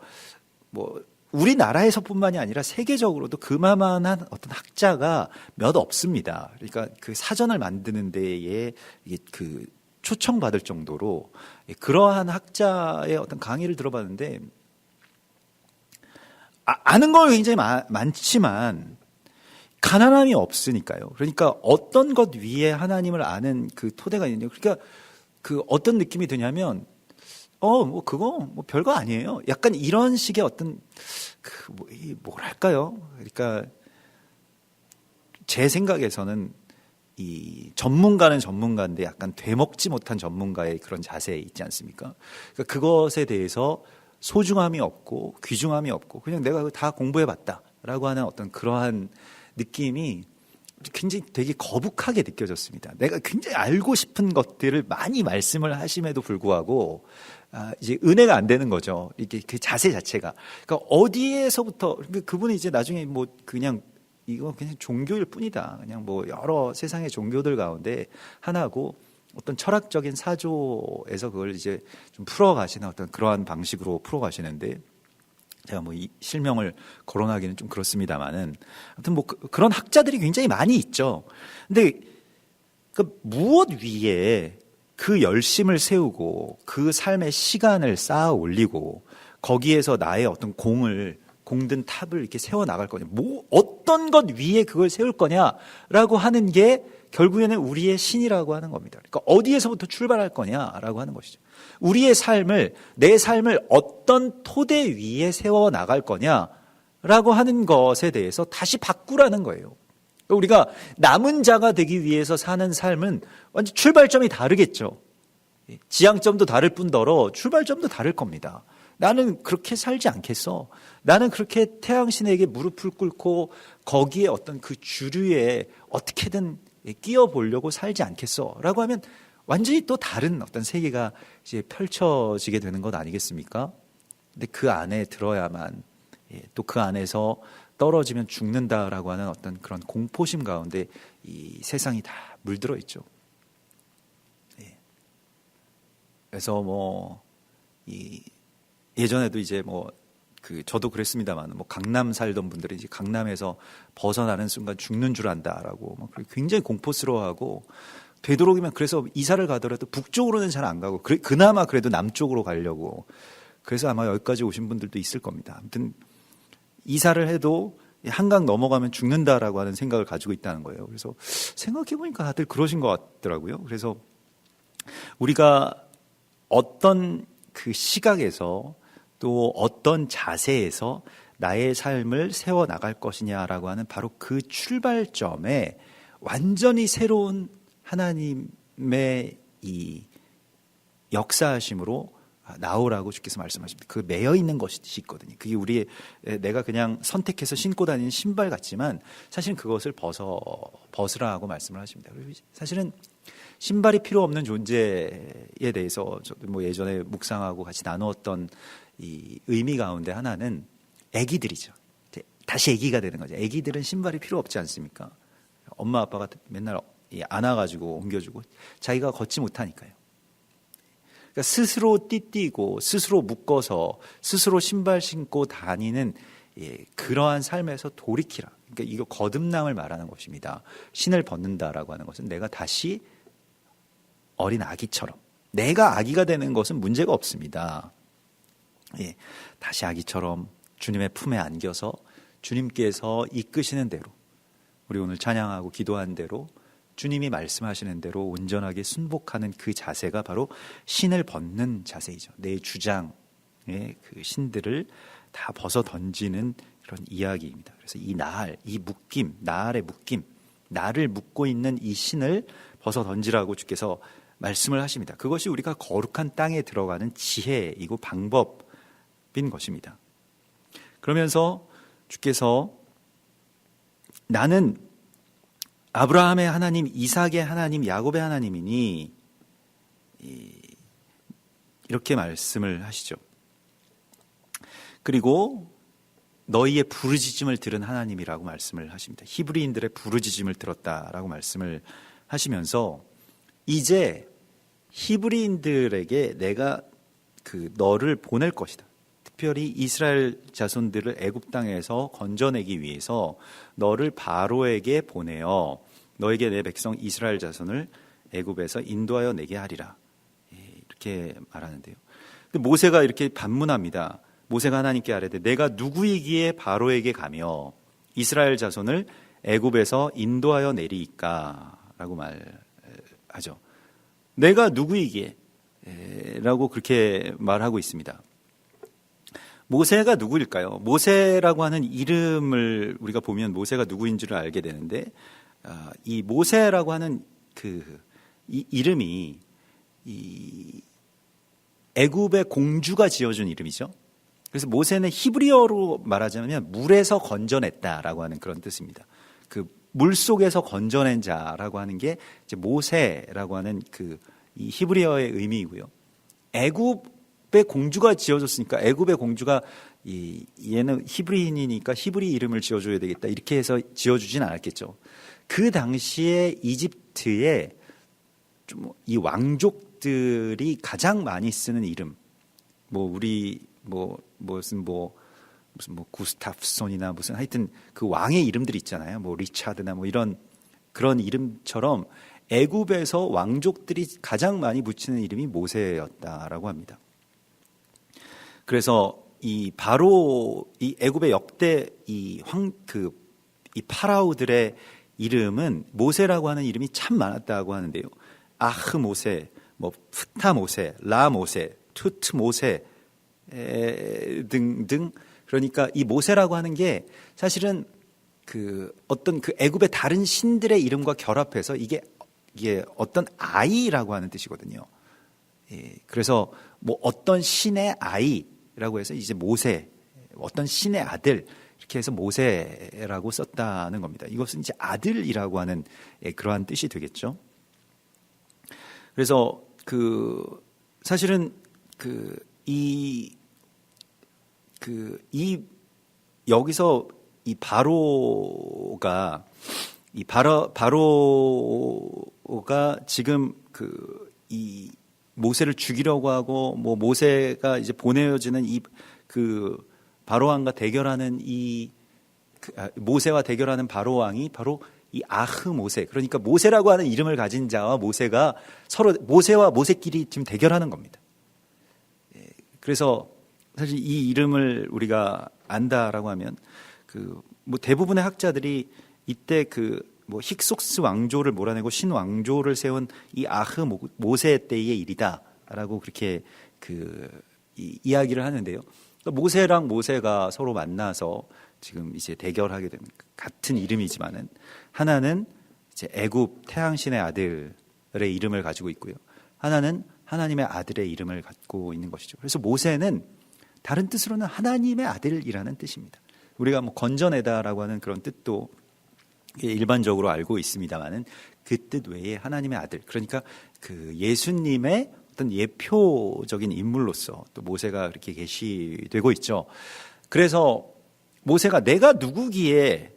우리나라에서뿐만이 아니라 세계적으로도 그만한 어떤 학자가 몇 없습니다. 그러니까 그 사전을 만드는 데에 초청받을 정도로 그러한 학자의 어떤 강의를 들어봤는데, 아는 건 굉장히 많지만 가난함이 없으니까요. 그러니까 어떤 것 위에 하나님을 아는 그 토대가 있느냐. 그러니까 어떤 느낌이 드냐면, 그거 별거 아니에요. 약간 이런 식의 어떤 뭐랄까요? 그러니까 제 생각에서는 이 전문가는 전문가인데 약간 되먹지 못한 전문가의 그런 자세 있지 않습니까? 그러니까 그것에 대해서 소중함이 없고 귀중함이 없고 그냥 내가 다 공부해봤다라고 하는 어떤 그러한 느낌이 굉장히 되게 거북하게 느껴졌습니다. 내가 굉장히 알고 싶은 것들을 많이 말씀을 하심에도 불구하고 이제 은혜가 안 되는 거죠. 이게 그 자세 자체가. 그러니까 어디에서부터 그분이 이제 나중에 그냥 이거 그냥 종교일 뿐이다. 그냥 여러 세상의 종교들 가운데 하나고, 어떤 철학적인 사조에서 그걸 이제 좀 풀어가시는 어떤 그러한 방식으로 풀어가시는데, 제가 이 실명을 거론하기는 좀 그렇습니다만은, 아무튼 그런 학자들이 굉장히 많이 있죠. 근데 무엇 위에 그 열심을 세우고 그 삶의 시간을 쌓아 올리고 거기에서 나의 어떤 공든 탑을 이렇게 세워 나갈 거냐, 뭐 어떤 것 위에 그걸 세울 거냐라고 하는 게 결국에는 우리의 신이라고 하는 겁니다. 그러니까 어디에서부터 출발할 거냐라고 하는 것이죠. 우리의 삶을, 내 삶을 어떤 토대 위에 세워 나갈 거냐라고 하는 것에 대해서 다시 바꾸라는 거예요. 우리가 남은 자가 되기 위해서 사는 삶은 완전 출발점이 다르겠죠. 지향점도 다를 뿐더러 출발점도 다를 겁니다. 나는 그렇게 살지 않겠어. 나는 그렇게 태양신에게 무릎을 꿇고 거기에 어떤 그 주류에 어떻게든 끼어 보려고 살지 않겠어. 라고 하면 완전히 또 다른 어떤 세계가 이제 펼쳐지게 되는 것 아니겠습니까? 근데 그 안에 들어야만, 또 그 안에서 떨어지면 죽는다라고 하는 어떤 그런 공포심 가운데 이 세상이 다 물들어 있죠. 그래서 예전에도 이제 저도 그랬습니다만, 강남 살던 분들이 이제 강남에서 벗어나는 순간 죽는 줄 안다라고 굉장히 공포스러워하고, 되도록이면 그래서 이사를 가더라도 북쪽으로는 잘 안 가고, 그나마 그래도 남쪽으로 가려고, 그래서 아마 여기까지 오신 분들도 있을 겁니다. 아무튼 이사를 해도 한강 넘어가면 죽는다라고 하는 생각을 가지고 있다는 거예요. 그래서 생각해보니까 다들 그러신 것 같더라고요. 그래서 우리가 어떤 그 시각에서 또 어떤 자세에서 나의 삶을 세워 나갈 것이냐라고 하는 바로 그 출발점에 완전히 새로운 하나님의 이 역사하심으로 나오라고 주께서 말씀하십니다. 그 매여 있는 것이 있거든요. 그게 내가 그냥 선택해서 신고 다니는 신발 같지만 사실은 그것을 벗으라 하고 말씀을 하십니다. 사실은 신발이 필요 없는 존재에 대해서 저도 예전에 묵상하고 같이 나누었던 이 의미 가운데 하나는 아기들이죠. 다시 아기가 되는 거죠. 아기들은 신발이 필요 없지 않습니까? 엄마 아빠가 맨날 안아가지고 옮겨주고 자기가 걷지 못하니까요. 그러니까 스스로 띠띠고 스스로 묶어서 스스로 신발 신고 다니는 그러한 삶에서 돌이키라. 그러니까 이거 거듭남을 말하는 것입니다. 신을 벗는다라고 하는 것은 내가 다시 어린 아기처럼, 내가 아기가 되는 것은 문제가 없습니다. 다시 아기처럼 주님의 품에 안겨서 주님께서 이끄시는 대로, 우리 오늘 찬양하고 기도한 대로 주님이 말씀하시는 대로 온전하게 순복하는 그 자세가 바로 신을 벗는 자세이죠. 내 주장의 그 신들을 다 벗어 던지는 그런 이야기입니다. 그래서 이 묶임, 나알의 묶임, 나를 묶고 있는 이 신을 벗어 던지라고 주께서 말씀을 하십니다. 그것이 우리가 거룩한 땅에 들어가는 지혜이고 방법인 것입니다. 그러면서 주께서 나는 아브라함의 하나님, 이삭의 하나님, 야곱의 하나님이니 이렇게 말씀을 하시죠. 그리고 너희의 부르짖음을 들은 하나님이라고 말씀을 하십니다. 히브리인들의 부르짖음을 들었다라고 말씀을 하시면서 이제 히브리인들에게 내가 너를 보낼 것이다. 특별히 이스라엘 자손들을 애굽 땅에서 건져내기 위해서 너를 바로에게 보내어 너에게 내 백성 이스라엘 자손을 애굽에서 인도하여 내게 하리라. 이렇게 말하는데요. 근데 모세가 이렇게 반문합니다. 모세가 하나님께 아뢰되 내가 누구이기에 바로에게 가며 이스라엘 자손을 애굽에서 인도하여 내리이까라고 말하죠. 내가 누구이기에 라고 그렇게 말하고 있습니다. 모세가 누구일까요? 모세라고 하는 이름을 우리가 보면 모세가 누구인 줄을 알게 되는데, 이 모세라고 하는 이 이름이 이 애굽의 공주가 지어준 이름이죠. 그래서 모세는 히브리어로 말하자면 물에서 건져냈다라고 하는 그런 뜻입니다. 그 물 속에서 건져낸 자라고 하는 게 이제 모세라고 하는 이 히브리어의 의미이고요. 애굽의 공주가 지어줬으니까 애굽의 공주가 얘는 히브리인이니까 히브리 이름을 지어줘야 되겠다 이렇게 해서 지어주진 않았겠죠. 그 당시에 이집트에 좀 이 왕족들이 가장 많이 쓰는 이름, 무슨 구스타프손이나 무슨 하여튼 그 왕의 이름들이 있잖아요. 리차드나 이런 그런 이름처럼 애굽에서 왕족들이 가장 많이 붙이는 이름이 모세였다라고 합니다. 그래서 이 바로 이 애굽의 역대 이 파라오들의 이름은 모세라고 하는 이름이 참 많았다고 하는데요. 아흐 모세, 뭐 프타 모세, 라 모세, 투트 모세 등등. 그러니까 이 모세라고 하는 게 사실은 그 어떤 그 애굽의 다른 신들의 이름과 결합해서 이게 어떤 아이라고 하는 뜻이거든요. 예, 그래서 뭐 어떤 신의 아이라고 해서 이제 모세, 어떤 신의 아들 이렇게 해서 모세라고 썼다는 겁니다. 이것은 이제 아들이라고 하는 그러한 뜻이 되겠죠. 그래서 그 사실은 여기서 이 바로가 지금 이 모세를 죽이려고 하고 뭐 모세가 이제 보내어지는 바로 왕과 대결하는 모세와 대결하는 바로 왕이 바로 이 아흐 모세, 그러니까 모세라고 하는 이름을 가진 자와 모세가 서로 모세와 모세끼리 지금 대결하는 겁니다. 그래서 사실 이 이름을 우리가 안다라고 하면 뭐 대부분의 학자들이 이때 뭐 힉속스 왕조를 몰아내고 신왕조를 세운 이 아흐 모세 때의 일이다라고 그렇게 이야기를 하는데요. 모세랑 모세가 서로 만나서 지금 이제 대결하게 되는 같은 이름이지만은 하나는 이제 애굽 태양신의 아들의 이름을 가지고 있고요. 하나는 하나님의 아들의 이름을 갖고 있는 것이죠. 그래서 모세는 다른 뜻으로는 하나님의 아들이라는 뜻입니다. 우리가 뭐 건져내다라고 하는 그런 뜻도 일반적으로 알고 있습니다만은 그 뜻 외에 하나님의 아들, 그러니까 예수님의 어떤 예표적인 인물로서 또 모세가 그렇게 계시되고 있죠. 그래서 모세가 내가 누구이기에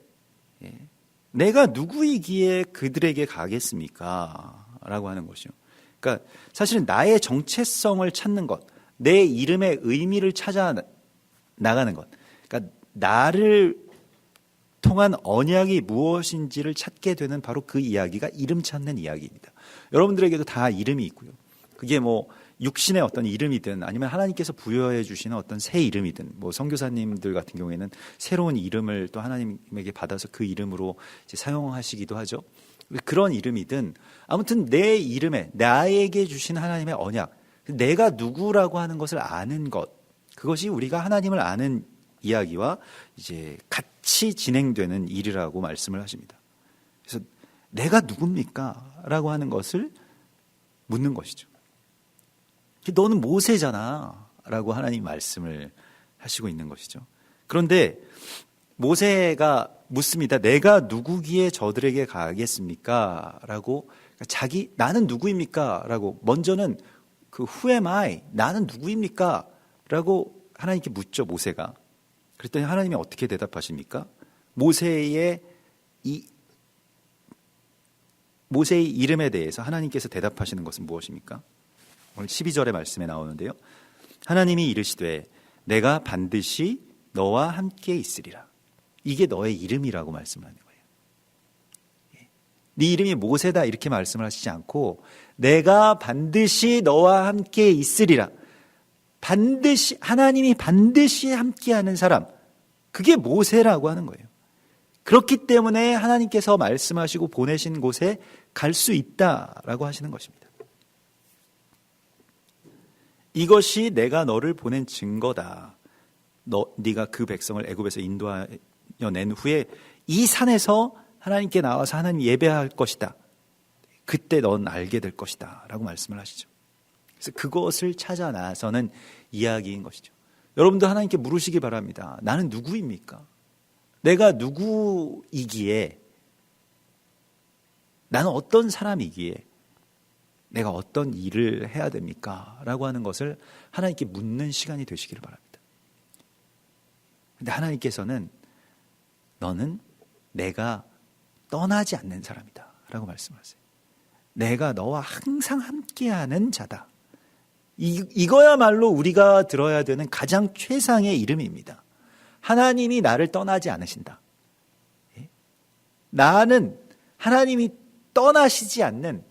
그들에게 가겠습니까? 라고 하는 것이요. 그러니까 사실은 나의 정체성을 찾는 것, 내 이름의 의미를 찾아 나가는 것, 그러니까 나를 통한 언약이 무엇인지를 찾게 되는 바로 그 이야기가 이름 찾는 이야기입니다. 여러분들에게도 다 이름이 있고요. 그게 뭐 육신의 어떤 이름이든 아니면 하나님께서 부여해 주시는 어떤 새 이름이든, 뭐 선교사님들 같은 경우에는 새로운 이름을 또 하나님에게 받아서 그 이름으로 이제 사용하시기도 하죠. 그런 이름이든 아무튼 내 이름에 나에게 주신 하나님의 언약, 내가 누구라고 하는 것을 아는 것, 그것이 우리가 하나님을 아는 이야기와 이제 같이 진행되는 일이라고 말씀을 하십니다. 그래서 내가 누굽니까? 라고 하는 것을 묻는 것이죠. 너는 모세잖아 라고 하나님 말씀을 하시고 있는 것이죠. 그런데 모세가 묻습니다. 내가 누구기에 저들에게 가겠습니까? 라고, 나는 누구입니까? 라고 먼저는 who am I? 나는 누구입니까? 라고 하나님께 묻죠, 모세가. 그랬더니 하나님이 어떻게 대답하십니까? 모세의 이름에 대해서 하나님께서 대답하시는 것은 무엇입니까? 오늘 12절의 말씀에 나오는데요. 하나님이 이르시되 내가 반드시 너와 함께 있으리라. 이게 너의 이름이라고 말씀하는 거예요. 네 이름이 모세다 이렇게 말씀을 하시지 않고 내가 반드시 너와 함께 있으리라. 반드시, 하나님이 반드시 함께하는 사람, 그게 모세라고 하는 거예요. 그렇기 때문에 하나님께서 말씀하시고 보내신 곳에 갈 수 있다라고 하시는 것입니다. 이것이 내가 너를 보낸 증거다. 네가 그 백성을 애굽에서 인도하여낸 후에 이 산에서 하나님께 나와서 하나님 예배할 것이다. 그때 넌 알게 될 것이다 라고 말씀을 하시죠. 그래서 그것을 찾아 나서는 이야기인 것이죠. 여러분도 하나님께 물으시기 바랍니다. 나는 누구입니까? 내가 누구이기에, 나는 어떤 사람이기에 내가 어떤 일을 해야 됩니까? 라고 하는 것을 하나님께 묻는 시간이 되시기를 바랍니다. 그런데 하나님께서는 너는 내가 떠나지 않는 사람이다 라고 말씀하세요. 내가 너와 항상 함께하는 자다. 이거야말로 우리가 들어야 되는 가장 최상의 이름입니다. 하나님이 나를 떠나지 않으신다. 나는 하나님이 떠나시지 않는,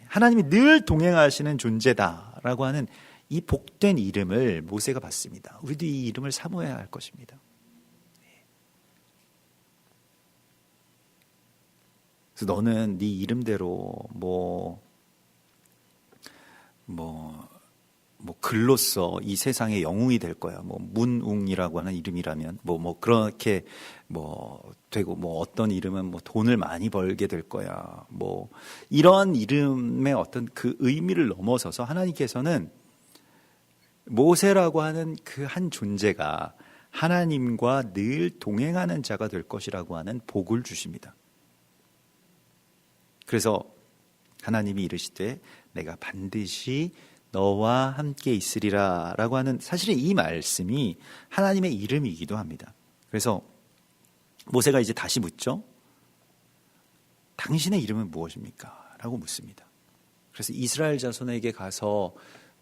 하나님이 늘 동행하시는 존재다라고 하는 이 복된 이름을 모세가 받습니다. 우리도 이 이름을 사모해야 할 것입니다. 그래서 너는 네 이름대로 글로써 이 세상의 영웅이 될 거야. 문웅이라고 하는 이름이라면 그렇게 되고, 어떤 이름은 돈을 많이 벌게 될 거야. 이런 이름의 어떤 그 의미를 넘어서서 하나님께서는 모세라고 하는 그 한 존재가 하나님과 늘 동행하는 자가 될 것이라고 하는 복을 주십니다. 그래서 하나님이 이르시되 내가 반드시 너와 함께 있으리라 라고 하는, 사실은 이 말씀이 하나님의 이름이기도 합니다. 그래서 모세가 이제 다시 묻죠. 당신의 이름은 무엇입니까? 라고 묻습니다. 그래서 이스라엘 자손에게 가서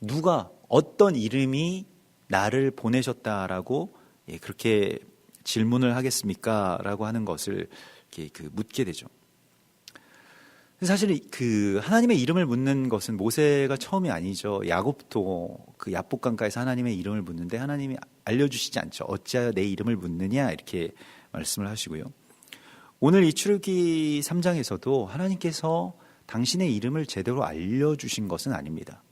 누가 어떤 이름이 나를 보내셨다라고 그렇게 질문을 하겠습니까? 라고 하는 것을 이렇게 묻게 되죠. 사실 그 하나님의 이름을 묻는 것은 모세가 처음이 아니죠. 야곱도 그 야복강가에서 하나님의 이름을 묻는데 하나님이 알려주시지 않죠. 어찌하여 내 이름을 묻느냐 이렇게 말씀을 하시고요. 오늘 이 출애굽기 3장에서도 하나님께서 당신의 이름을 제대로 알려주신 것은 아닙니다.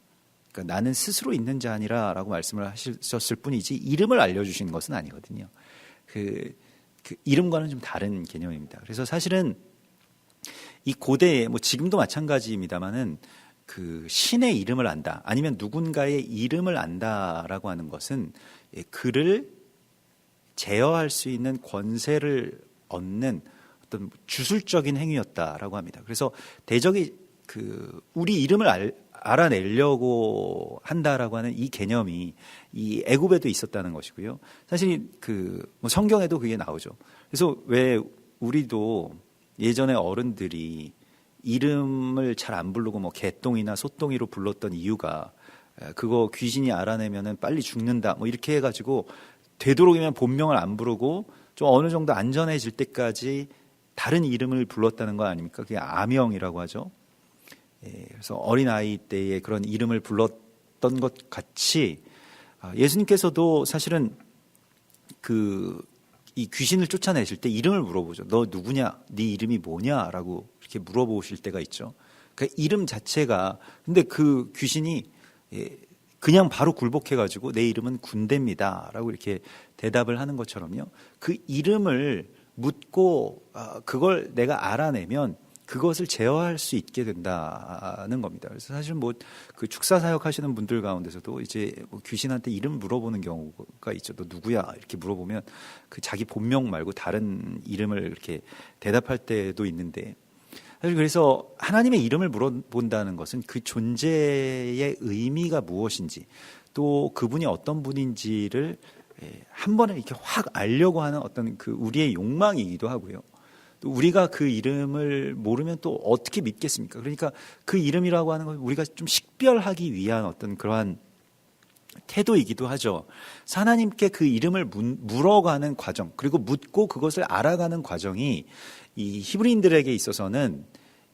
그러니까 나는 스스로 있는 자 아니라 라고 말씀을 하셨을 뿐이지 이름을 알려주신 것은 아니거든요. 그 이름과는 좀 다른 개념입니다. 그래서 사실은 이 고대에 지금도 마찬가지입니다만은 그 신의 이름을 안다, 아니면 누군가의 이름을 안다라고 하는 것은 그를 제어할 수 있는 권세를 얻는 어떤 주술적인 행위였다라고 합니다. 그래서 대적이 우리 이름을 알아내려고 한다라고 하는 이 개념이 이 애굽에도 있었다는 것이고요. 사실 성경에도 그게 나오죠. 그래서 왜 우리도 예전에 어른들이 이름을 잘 안 부르고 개똥이나 소똥이로 불렀던 이유가 그거 귀신이 알아내면은 빨리 죽는다 이렇게 해가지고 되도록이면 본명을 안 부르고 좀 어느 정도 안전해질 때까지 다른 이름을 불렀다는 거 아닙니까? 그게 아명이라고 하죠. 그래서 어린아이 때에 그런 이름을 불렀던 것 같이 예수님께서도 사실은 이 귀신을 쫓아내실 때 이름을 물어보죠. 너 누구냐? 네 이름이 뭐냐라고 이렇게 물어보실 때가 있죠. 그러니까 이름 자체가, 근데 그 귀신이 그냥 바로 굴복해가지고 내 이름은 군대입니다라고 이렇게 대답을 하는 것처럼요. 그 이름을 묻고 그걸 내가 알아내면 그것을 제어할 수 있게 된다는 겁니다. 그래서 사실 그 축사 사역 하시는 분들 가운데서도 이제 귀신한테 이름 물어보는 경우가 있죠. 너 누구야? 이렇게 물어보면 그 자기 본명 말고 다른 이름을 이렇게 대답할 때도 있는데, 사실 그래서 하나님의 이름을 물어본다는 것은 그 존재의 의미가 무엇인지, 또 그분이 어떤 분인지를 한 번에 이렇게 확 알려고 하는 어떤 우리의 욕망이기도 하고요. 또 우리가 그 이름을 모르면 또 어떻게 믿겠습니까? 그러니까 그 이름이라고 하는 건 우리가 좀 식별하기 위한 어떤 그러한 태도이기도 하죠. 하나님께 그 이름을 물어가는 과정, 그리고 묻고 그것을 알아가는 과정이 이 히브리인들에게 있어서는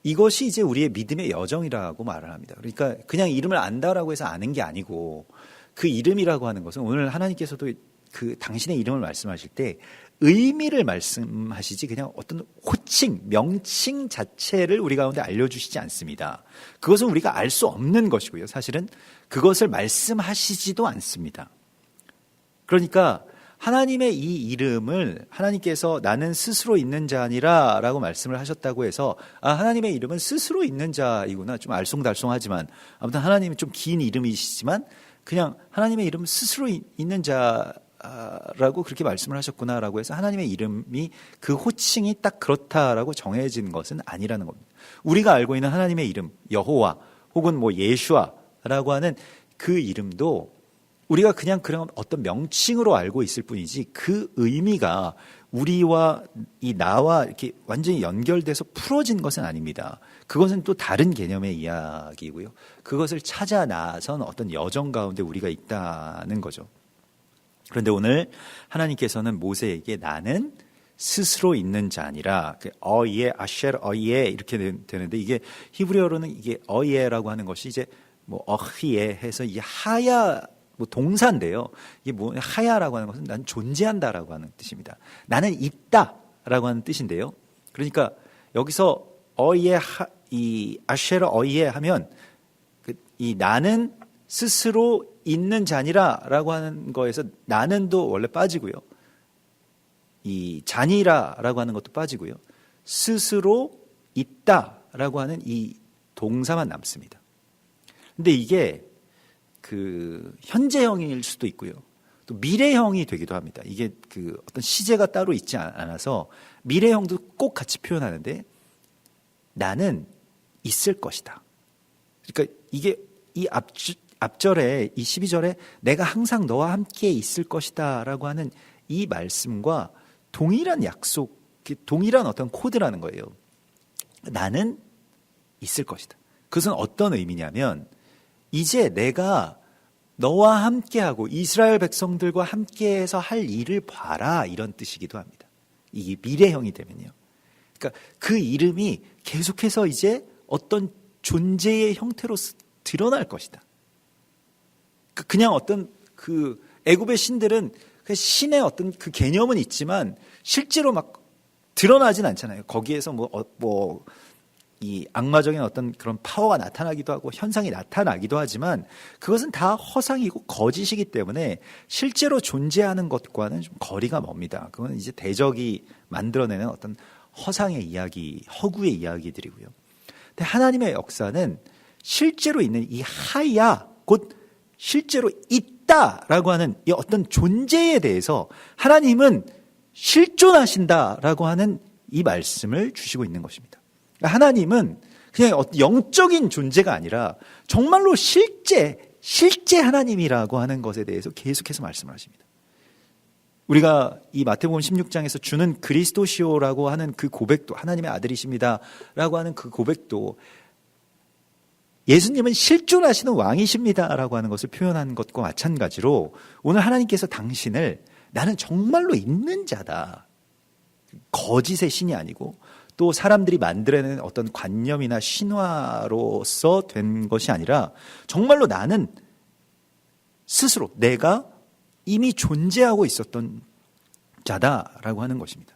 이것이 이제 우리의 믿음의 여정이라고 말을 합니다. 그러니까 그냥 이름을 안다라고 해서 아는 게 아니고, 그 이름이라고 하는 것은 오늘 하나님께서도 당신의 이름을 말씀하실 때 의미를 말씀하시지 그냥 어떤 호칭, 명칭 자체를 우리 가운데 알려주시지 않습니다. 그것은 우리가 알 수 없는 것이고요. 사실은 그것을 말씀하시지도 않습니다. 그러니까 하나님의 이 이름을 하나님께서 나는 스스로 있는 자 아니라 라고 말씀을 하셨다고 해서 하나님의 이름은 스스로 있는 자이구나, 좀 알쏭달쏭하지만 아무튼 하나님이 좀 긴 이름이시지만 그냥 하나님의 이름은 스스로 있는 자라고 그렇게 말씀을 하셨구나라고 해서 하나님의 이름이 그 호칭이 딱 그렇다라고 정해진 것은 아니라는 겁니다. 우리가 알고 있는 하나님의 이름 여호와 혹은 예슈아라고 하는 그 이름도 우리가 그냥 그런 어떤 명칭으로 알고 있을 뿐이지 그 의미가 우리와 나와 이렇게 완전히 연결돼서 풀어진 것은 아닙니다. 그것은 또 다른 개념의 이야기고요. 그것을 찾아 나선 어떤 여정 가운데 우리가 있다는 거죠. 그런데 오늘 하나님께서는 모세에게 나는 스스로 있는 자 아니라 어예 아셰르 어예 이렇게 되는데 이게 히브리어로는 이게 어예라고 하는 것이 이제 뭐 어히에 해서 이 하야 뭐 동사인데요. 이게 뭐 하야라고 하는 것은 난 존재한다라고 하는 뜻입니다. 나는 있다라고 하는 뜻인데요. 그러니까 여기서 어예 이 아셰르 어예 하면 이 나는 스스로 있는 자니라라고 하는 거에서 나는도 원래 빠지고요. 이 자니라라고 하는 것도 빠지고요. 스스로 있다라고 하는 이 동사만 남습니다. 근데 이게 그 현재형일 수도 있고요. 또 미래형이 되기도 합니다. 이게 그 어떤 시제가 따로 있지 않아서 미래형도 꼭 같이 표현하는데 나는 있을 것이다. 그러니까 이게 이 앞절에 이 12절에 내가 항상 너와 함께 있을 것이다 라고 하는 이 말씀과 동일한 약속, 동일한 어떤 코드라는 거예요. 나는 있을 것이다. 그것은 어떤 의미냐면 이제 내가 너와 함께하고 이스라엘 백성들과 함께해서 할 일을 봐라 이런 뜻이기도 합니다. 이게 미래형이 되면요. 그러니까 그 이름이 계속해서 이제 어떤 존재의 형태로 드러날 것이다. 그냥 어떤 그 애굽의 신들은 그 신의 어떤 그 개념은 있지만 실제로 막 드러나진 않잖아요. 거기에서 이 악마적인 어떤 그런 파워가 나타나기도 하고 현상이 나타나기도 하지만 그것은 다 허상이고 거짓이기 때문에 실제로 존재하는 것과는 좀 거리가 멉니다. 그건 이제 대적이 만들어내는 어떤 허상의 이야기, 허구의 이야기들이고요. 근데 하나님의 역사는 실제로 있는 이 하야, 곧 실제로 있다라고 하는 이 어떤 존재에 대해서 하나님은 실존하신다라고 하는 이 말씀을 주시고 있는 것입니다. 하나님은 그냥 영적인 존재가 아니라 정말로 실제 하나님이라고 하는 것에 대해서 계속해서 말씀을 하십니다. 우리가 이 마태복음 16장에서 주는 그리스도시오라고 하는 그 고백도 하나님의 아들이십니다라고 하는 그 고백도 예수님은 실존하시는 왕이십니다라고 하는 것을 표현한 것과 마찬가지로 오늘 하나님께서 당신을 나는 정말로 있는 자다. 거짓의 신이 아니고 또 사람들이 만들어내는 어떤 관념이나 신화로서 된 것이 아니라 정말로 나는 스스로 내가 이미 존재하고 있었던 자다라고 하는 것입니다.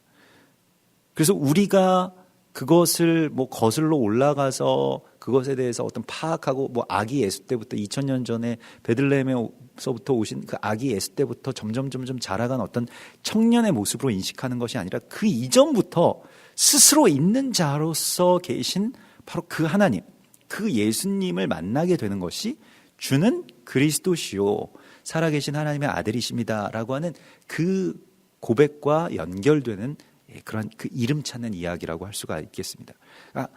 그래서 우리가 그것을 거슬러 올라가서 그것에 대해서 어떤 파악하고 아기 예수 때부터 2000년 전에 베들레헴에서부터 오신 그 아기 예수 때부터 점점 자라간 어떤 청년의 모습으로 인식하는 것이 아니라 그 이전부터 스스로 있는 자로서 계신 바로 그 하나님, 그 예수님을 만나게 되는 것이 주는 그리스도시요 살아계신 하나님의 아들이십니다라고 하는 그 고백과 연결되는 그런 그 이름 찾는 이야기라고 할 수가 있겠습니다. 그러니까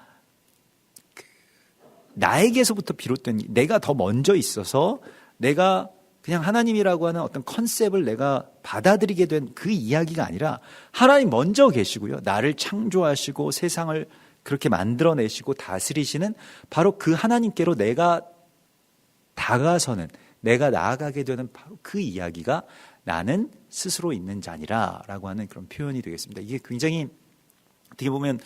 나에게서부터 비롯된 내가 더 먼저 있어서 내가 그냥 하나님이라고 하는 어떤 컨셉을 내가 받아들이게 된 그 이야기가 아니라 하나님 먼저 계시고요. 나를 창조하시고 세상을 그렇게 만들어내시고 다스리시는 바로 그 하나님께로 내가 다가서는 내가 나아가게 되는 바로 그 이야기가 나는 스스로 있는 자니라라고 하는 그런 표현이 되겠습니다. 이게 굉장히 어떻게 보면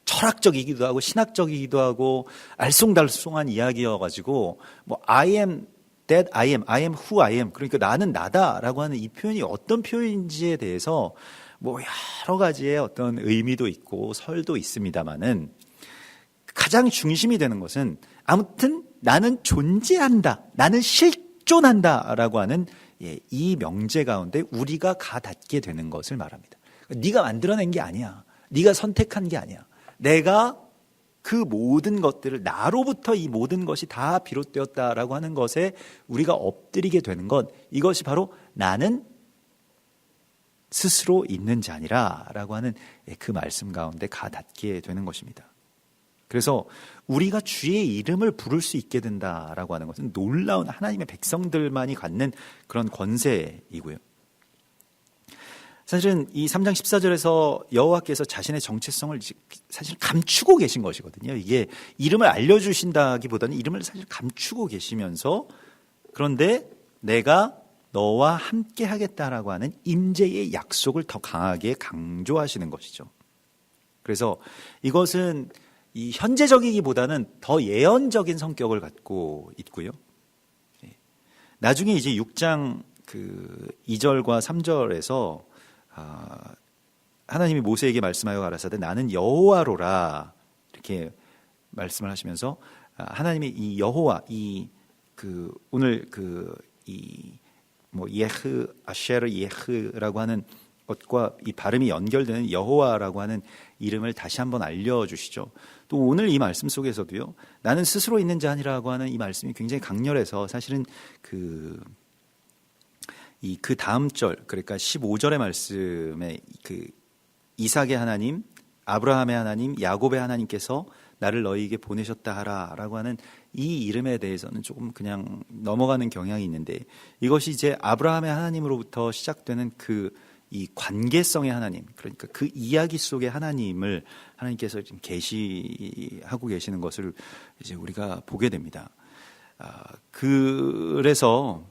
철학적이기도 하고 신학적이기도 하고 알쏭달쏭한 이야기여가지고 I am that I am who I am 그러니까 나는 나다라고 하는 이 표현이 어떤 표현인지에 대해서 여러 가지의 어떤 의미도 있고 설도 있습니다만은 가장 중심이 되는 것은 아무튼 나는 존재한다, 나는 실존한다라고 하는 이 명제 가운데 우리가 가닿게 되는 것을 말합니다. 네가 만들어낸 게 아니야, 네가 선택한 게 아니야. 내가 그 모든 것들을 나로부터 이 모든 것이 다 비롯되었다라고 하는 것에 우리가 엎드리게 되는 것, 이것이 바로 나는 스스로 있는 자니라라고 하는 그 말씀 가운데 가닿게 되는 것입니다. 그래서 우리가 주의 이름을 부를 수 있게 된다라고 하는 것은 놀라운 하나님의 백성들만이 갖는 그런 권세이고요. 사실은 이 3장 14절에서 여호와께서 자신의 정체성을 사실 감추고 계신 것이거든요. 이게 이름을 알려주신다기보다는 이름을 사실 감추고 계시면서 그런데 내가 너와 함께 하겠다라고 하는 임재의 약속을 더 강하게 강조하시는 것이죠. 그래서 이것은 이 현재적이기보다는 더 예언적인 성격을 갖고 있고요. 나중에 이제 6장 그 2절과 3절에서 하나님이 모세에게 말씀하여 가라사대 나는 여호와로라 이렇게 말씀을 하시면서 하나님이 이 여호와 오늘 예흐 아쉐르 예흐라고 하는 것과 이 발음이 연결되는 여호와라고 하는 이름을 다시 한번 알려주시죠. 또 오늘 이 말씀 속에서도요, 나는 스스로 있는 자 아니라고 하는 이 말씀이 굉장히 강렬해서 사실은 그 다음 절, 그러니까 15절의 말씀에 그 이삭의 하나님, 아브라함의 하나님, 야곱의 하나님께서 나를 너희에게 보내셨다 하라라고 하는 이 이름에 대해서는 조금 그냥 넘어가는 경향이 있는데, 이것이 이제 아브라함의 하나님으로부터 시작되는 이 관계성의 하나님, 그러니까 그 이야기 속의 하나님을 하나님께서 지금 계시하고 계시는 것을 이제 우리가 보게 됩니다. 그래서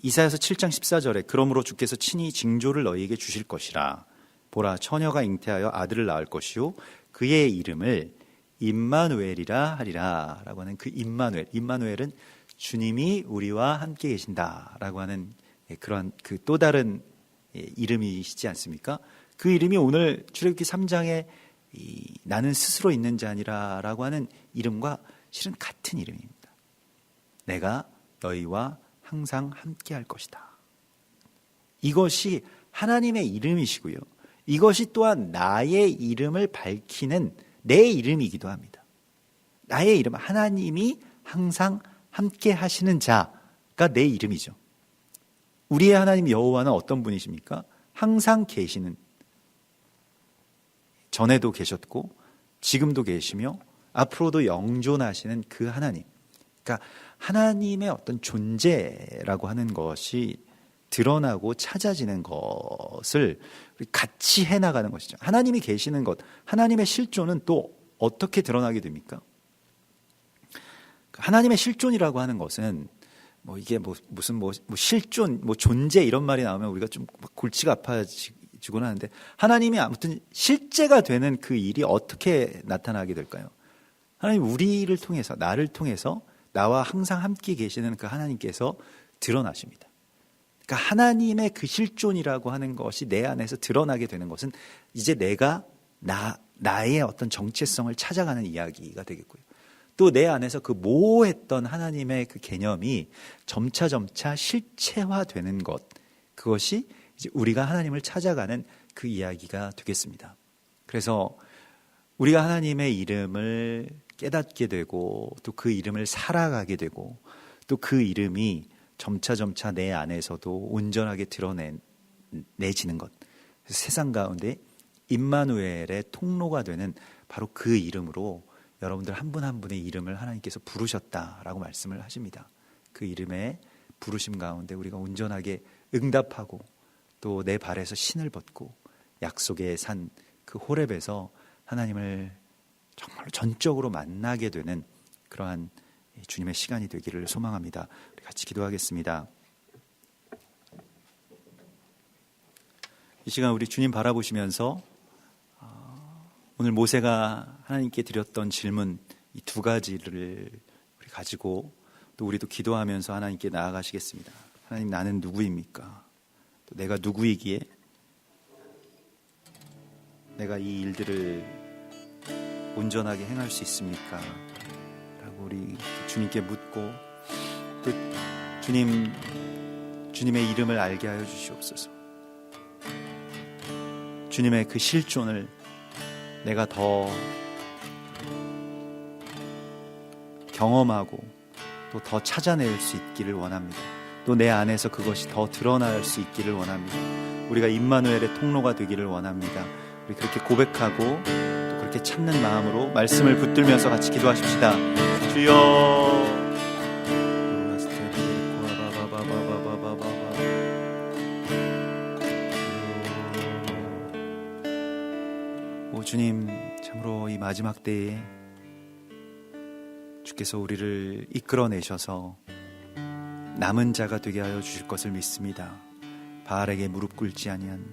이사야서 7장 14절에 그러므로 주께서 친히 징조를 너희에게 주실 것이라. 보라, 처녀가 잉태하여 아들을 낳을 것이요 그의 이름을 임마누엘이라 하리라 라고 하는 그 임마누엘은 주님이 우리와 함께 계신다라고 하는 그러한 그 또 다른 이름이시지 않습니까? 그 이름이 오늘 출애굽기 3장에 나는 스스로 있는 자 아니라라고 하는 이름과 실은 같은 이름입니다. 내가 너희와 항상 함께 할 것이다. 이것이 하나님의 이름이시고요. 이것이 또한 나의 이름을 밝히는 내 이름이기도 합니다. 나의 이름, 하나님이 항상 함께 하시는 자가 내 이름이죠. 우리의 하나님 여호와는 어떤 분이십니까? 항상 계시는, 전에도 계셨고 지금도 계시며 앞으로도 영존하시는 그 하나님. 그러니까 하나님의 어떤 존재라고 하는 것이 드러나고 찾아지는 것을 같이 해나가는 것이죠. 하나님이 계시는 것, 하나님의 실존은 또 어떻게 드러나게 됩니까? 하나님의 실존이라고 하는 것은 이게 무슨 실존, 존재 이런 말이 나오면 우리가 좀 골치가 아파지곤 하는데, 하나님이 아무튼 실제가 되는 그 일이 어떻게 나타나게 될까요? 하나님 우리를 통해서, 나를 통해서 나와 항상 함께 계시는 그 하나님께서 드러나십니다. 그러니까 하나님의 그 실존이라고 하는 것이 내 안에서 드러나게 되는 것은 이제 내가 나의 어떤 정체성을 찾아가는 이야기가 되겠고요. 또 내 안에서 그 모호했던 하나님의 그 개념이 점차 실체화되는 것, 그것이 이제 우리가 하나님을 찾아가는 그 이야기가 되겠습니다. 그래서 우리가 하나님의 이름을 깨닫게 되고 또 그 이름을 살아가게 되고 또 그 이름이 점차 내 안에서도 온전하게 드러내지는 것, 세상 가운데 임마누엘의 통로가 되는 바로 그 이름으로 여러분들 한 분 한 분의 이름을 하나님께서 부르셨다라고 말씀을 하십니다. 그 이름의 부르심 가운데 우리가 온전하게 응답하고 또 내 발에서 신을 벗고 약속의 산 그 호렙에서 하나님을 정말 전적으로 만나게 되는 그러한 주님의 시간이 되기를 소망합니다. 우리 같이 기도하겠습니다. 이 시간 우리 주님 바라보시면서 오늘 모세가 하나님께 드렸던 질문 이 두 가지를 우리 가지고 또 우리도 기도하면서 하나님께 나아가시겠습니다. 하나님, 나는 누구입니까? 또 내가 누구이기에 내가 이 일들을 온전하게 행할 수 있습니까? 라고 우리 주님께 묻고 또 주님의 이름을 알게 하여 주시옵소서. 주님의 그 실존을 내가 더 경험하고 또 더 찾아낼 수 있기를 원합니다. 또 내 안에서 그것이 더 드러날 수 있기를 원합니다. 우리가 임마누엘의 통로가 되기를 원합니다. 우리 그렇게 고백하고 또 그렇게 찾는 마음으로 말씀을 붙들면서 같이 기도하십시다. 주여, 오 주님, 참으로 이 마지막 때에 주께서 우리를 이끌어내셔서 남은 자가 되게 하여 주실 것을 믿습니다. 바알에게 무릎 꿇지 아니한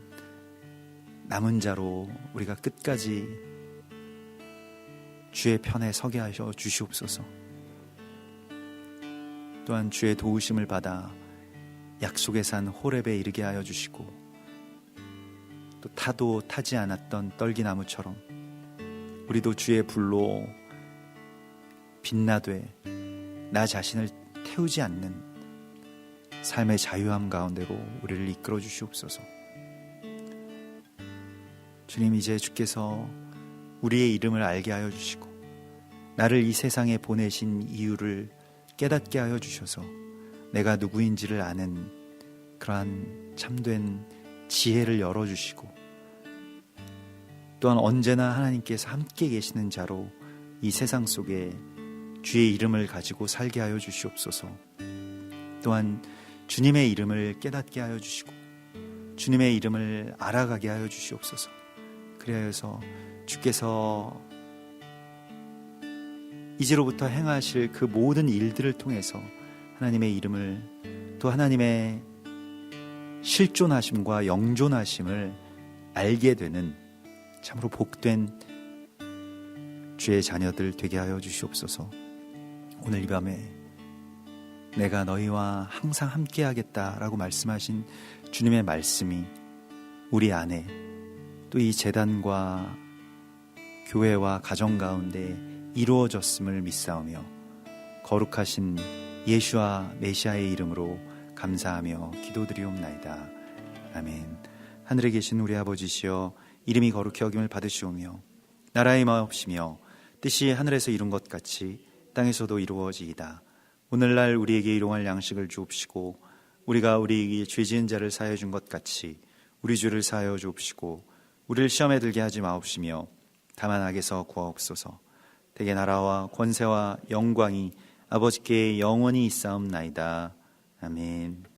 남은 자로 우리가 끝까지 주의 편에 서게 하여 주시옵소서. 또한 주의 도우심을 받아 약속의 산 호렙에 이르게 하여 주시고, 또 타도 타지 않았던 떨기나무처럼 우리도 주의 불로 빛나되 나 자신을 태우지 않는 삶의 자유함 가운데로 우리를 이끌어 주시옵소서. 주님, 이제 주께서 우리의 이름을 알게 하여 주시고 나를 이 세상에 보내신 이유를 깨닫게 하여 주셔서 내가 누구인지를 아는 그러한 참된 지혜를 열어주시고, 또한 언제나 하나님께서 함께 계시는 자로 이 세상 속에 주의 이름을 가지고 살게 하여 주시옵소서. 또한 주님의 이름을 깨닫게 하여 주시고 주님의 이름을 알아가게 하여 주시옵소서. 그리하여서 주께서 이제로부터 행하실 그 모든 일들을 통해서 하나님의 이름을, 또 하나님의 실존하심과 영존하심을 알게 되는 참으로 복된 주의 자녀들 되게 하여 주시옵소서. 오늘 이 밤에 내가 너희와 항상 함께 하겠다라고 말씀하신 주님의 말씀이 우리 안에, 또 이 제단과 교회와 가정 가운데 이루어졌음을 믿사오며 거룩하신 예수와 메시아의 이름으로 감사하며 기도드리옵나이다. 아멘. 하늘에 계신 우리 아버지시여, 이름이 거룩히 여김을 받으시오며 나라의 마옵시며 뜻이 하늘에서 이룬 것 같이 땅에서도 이루어지이다. 오늘날 우리에게 일용할 양식을 주옵시고 우리가 우리에게 죄 지은 자를 사하여 준 것 같이 우리 죄를 사하여 주옵시고 우리를 시험에 들게 하지 마옵시며 다만 악에서 구하옵소서. 대개 나라와 권세와 영광이 아버지께 영원히 있사옵나이다. 아멘.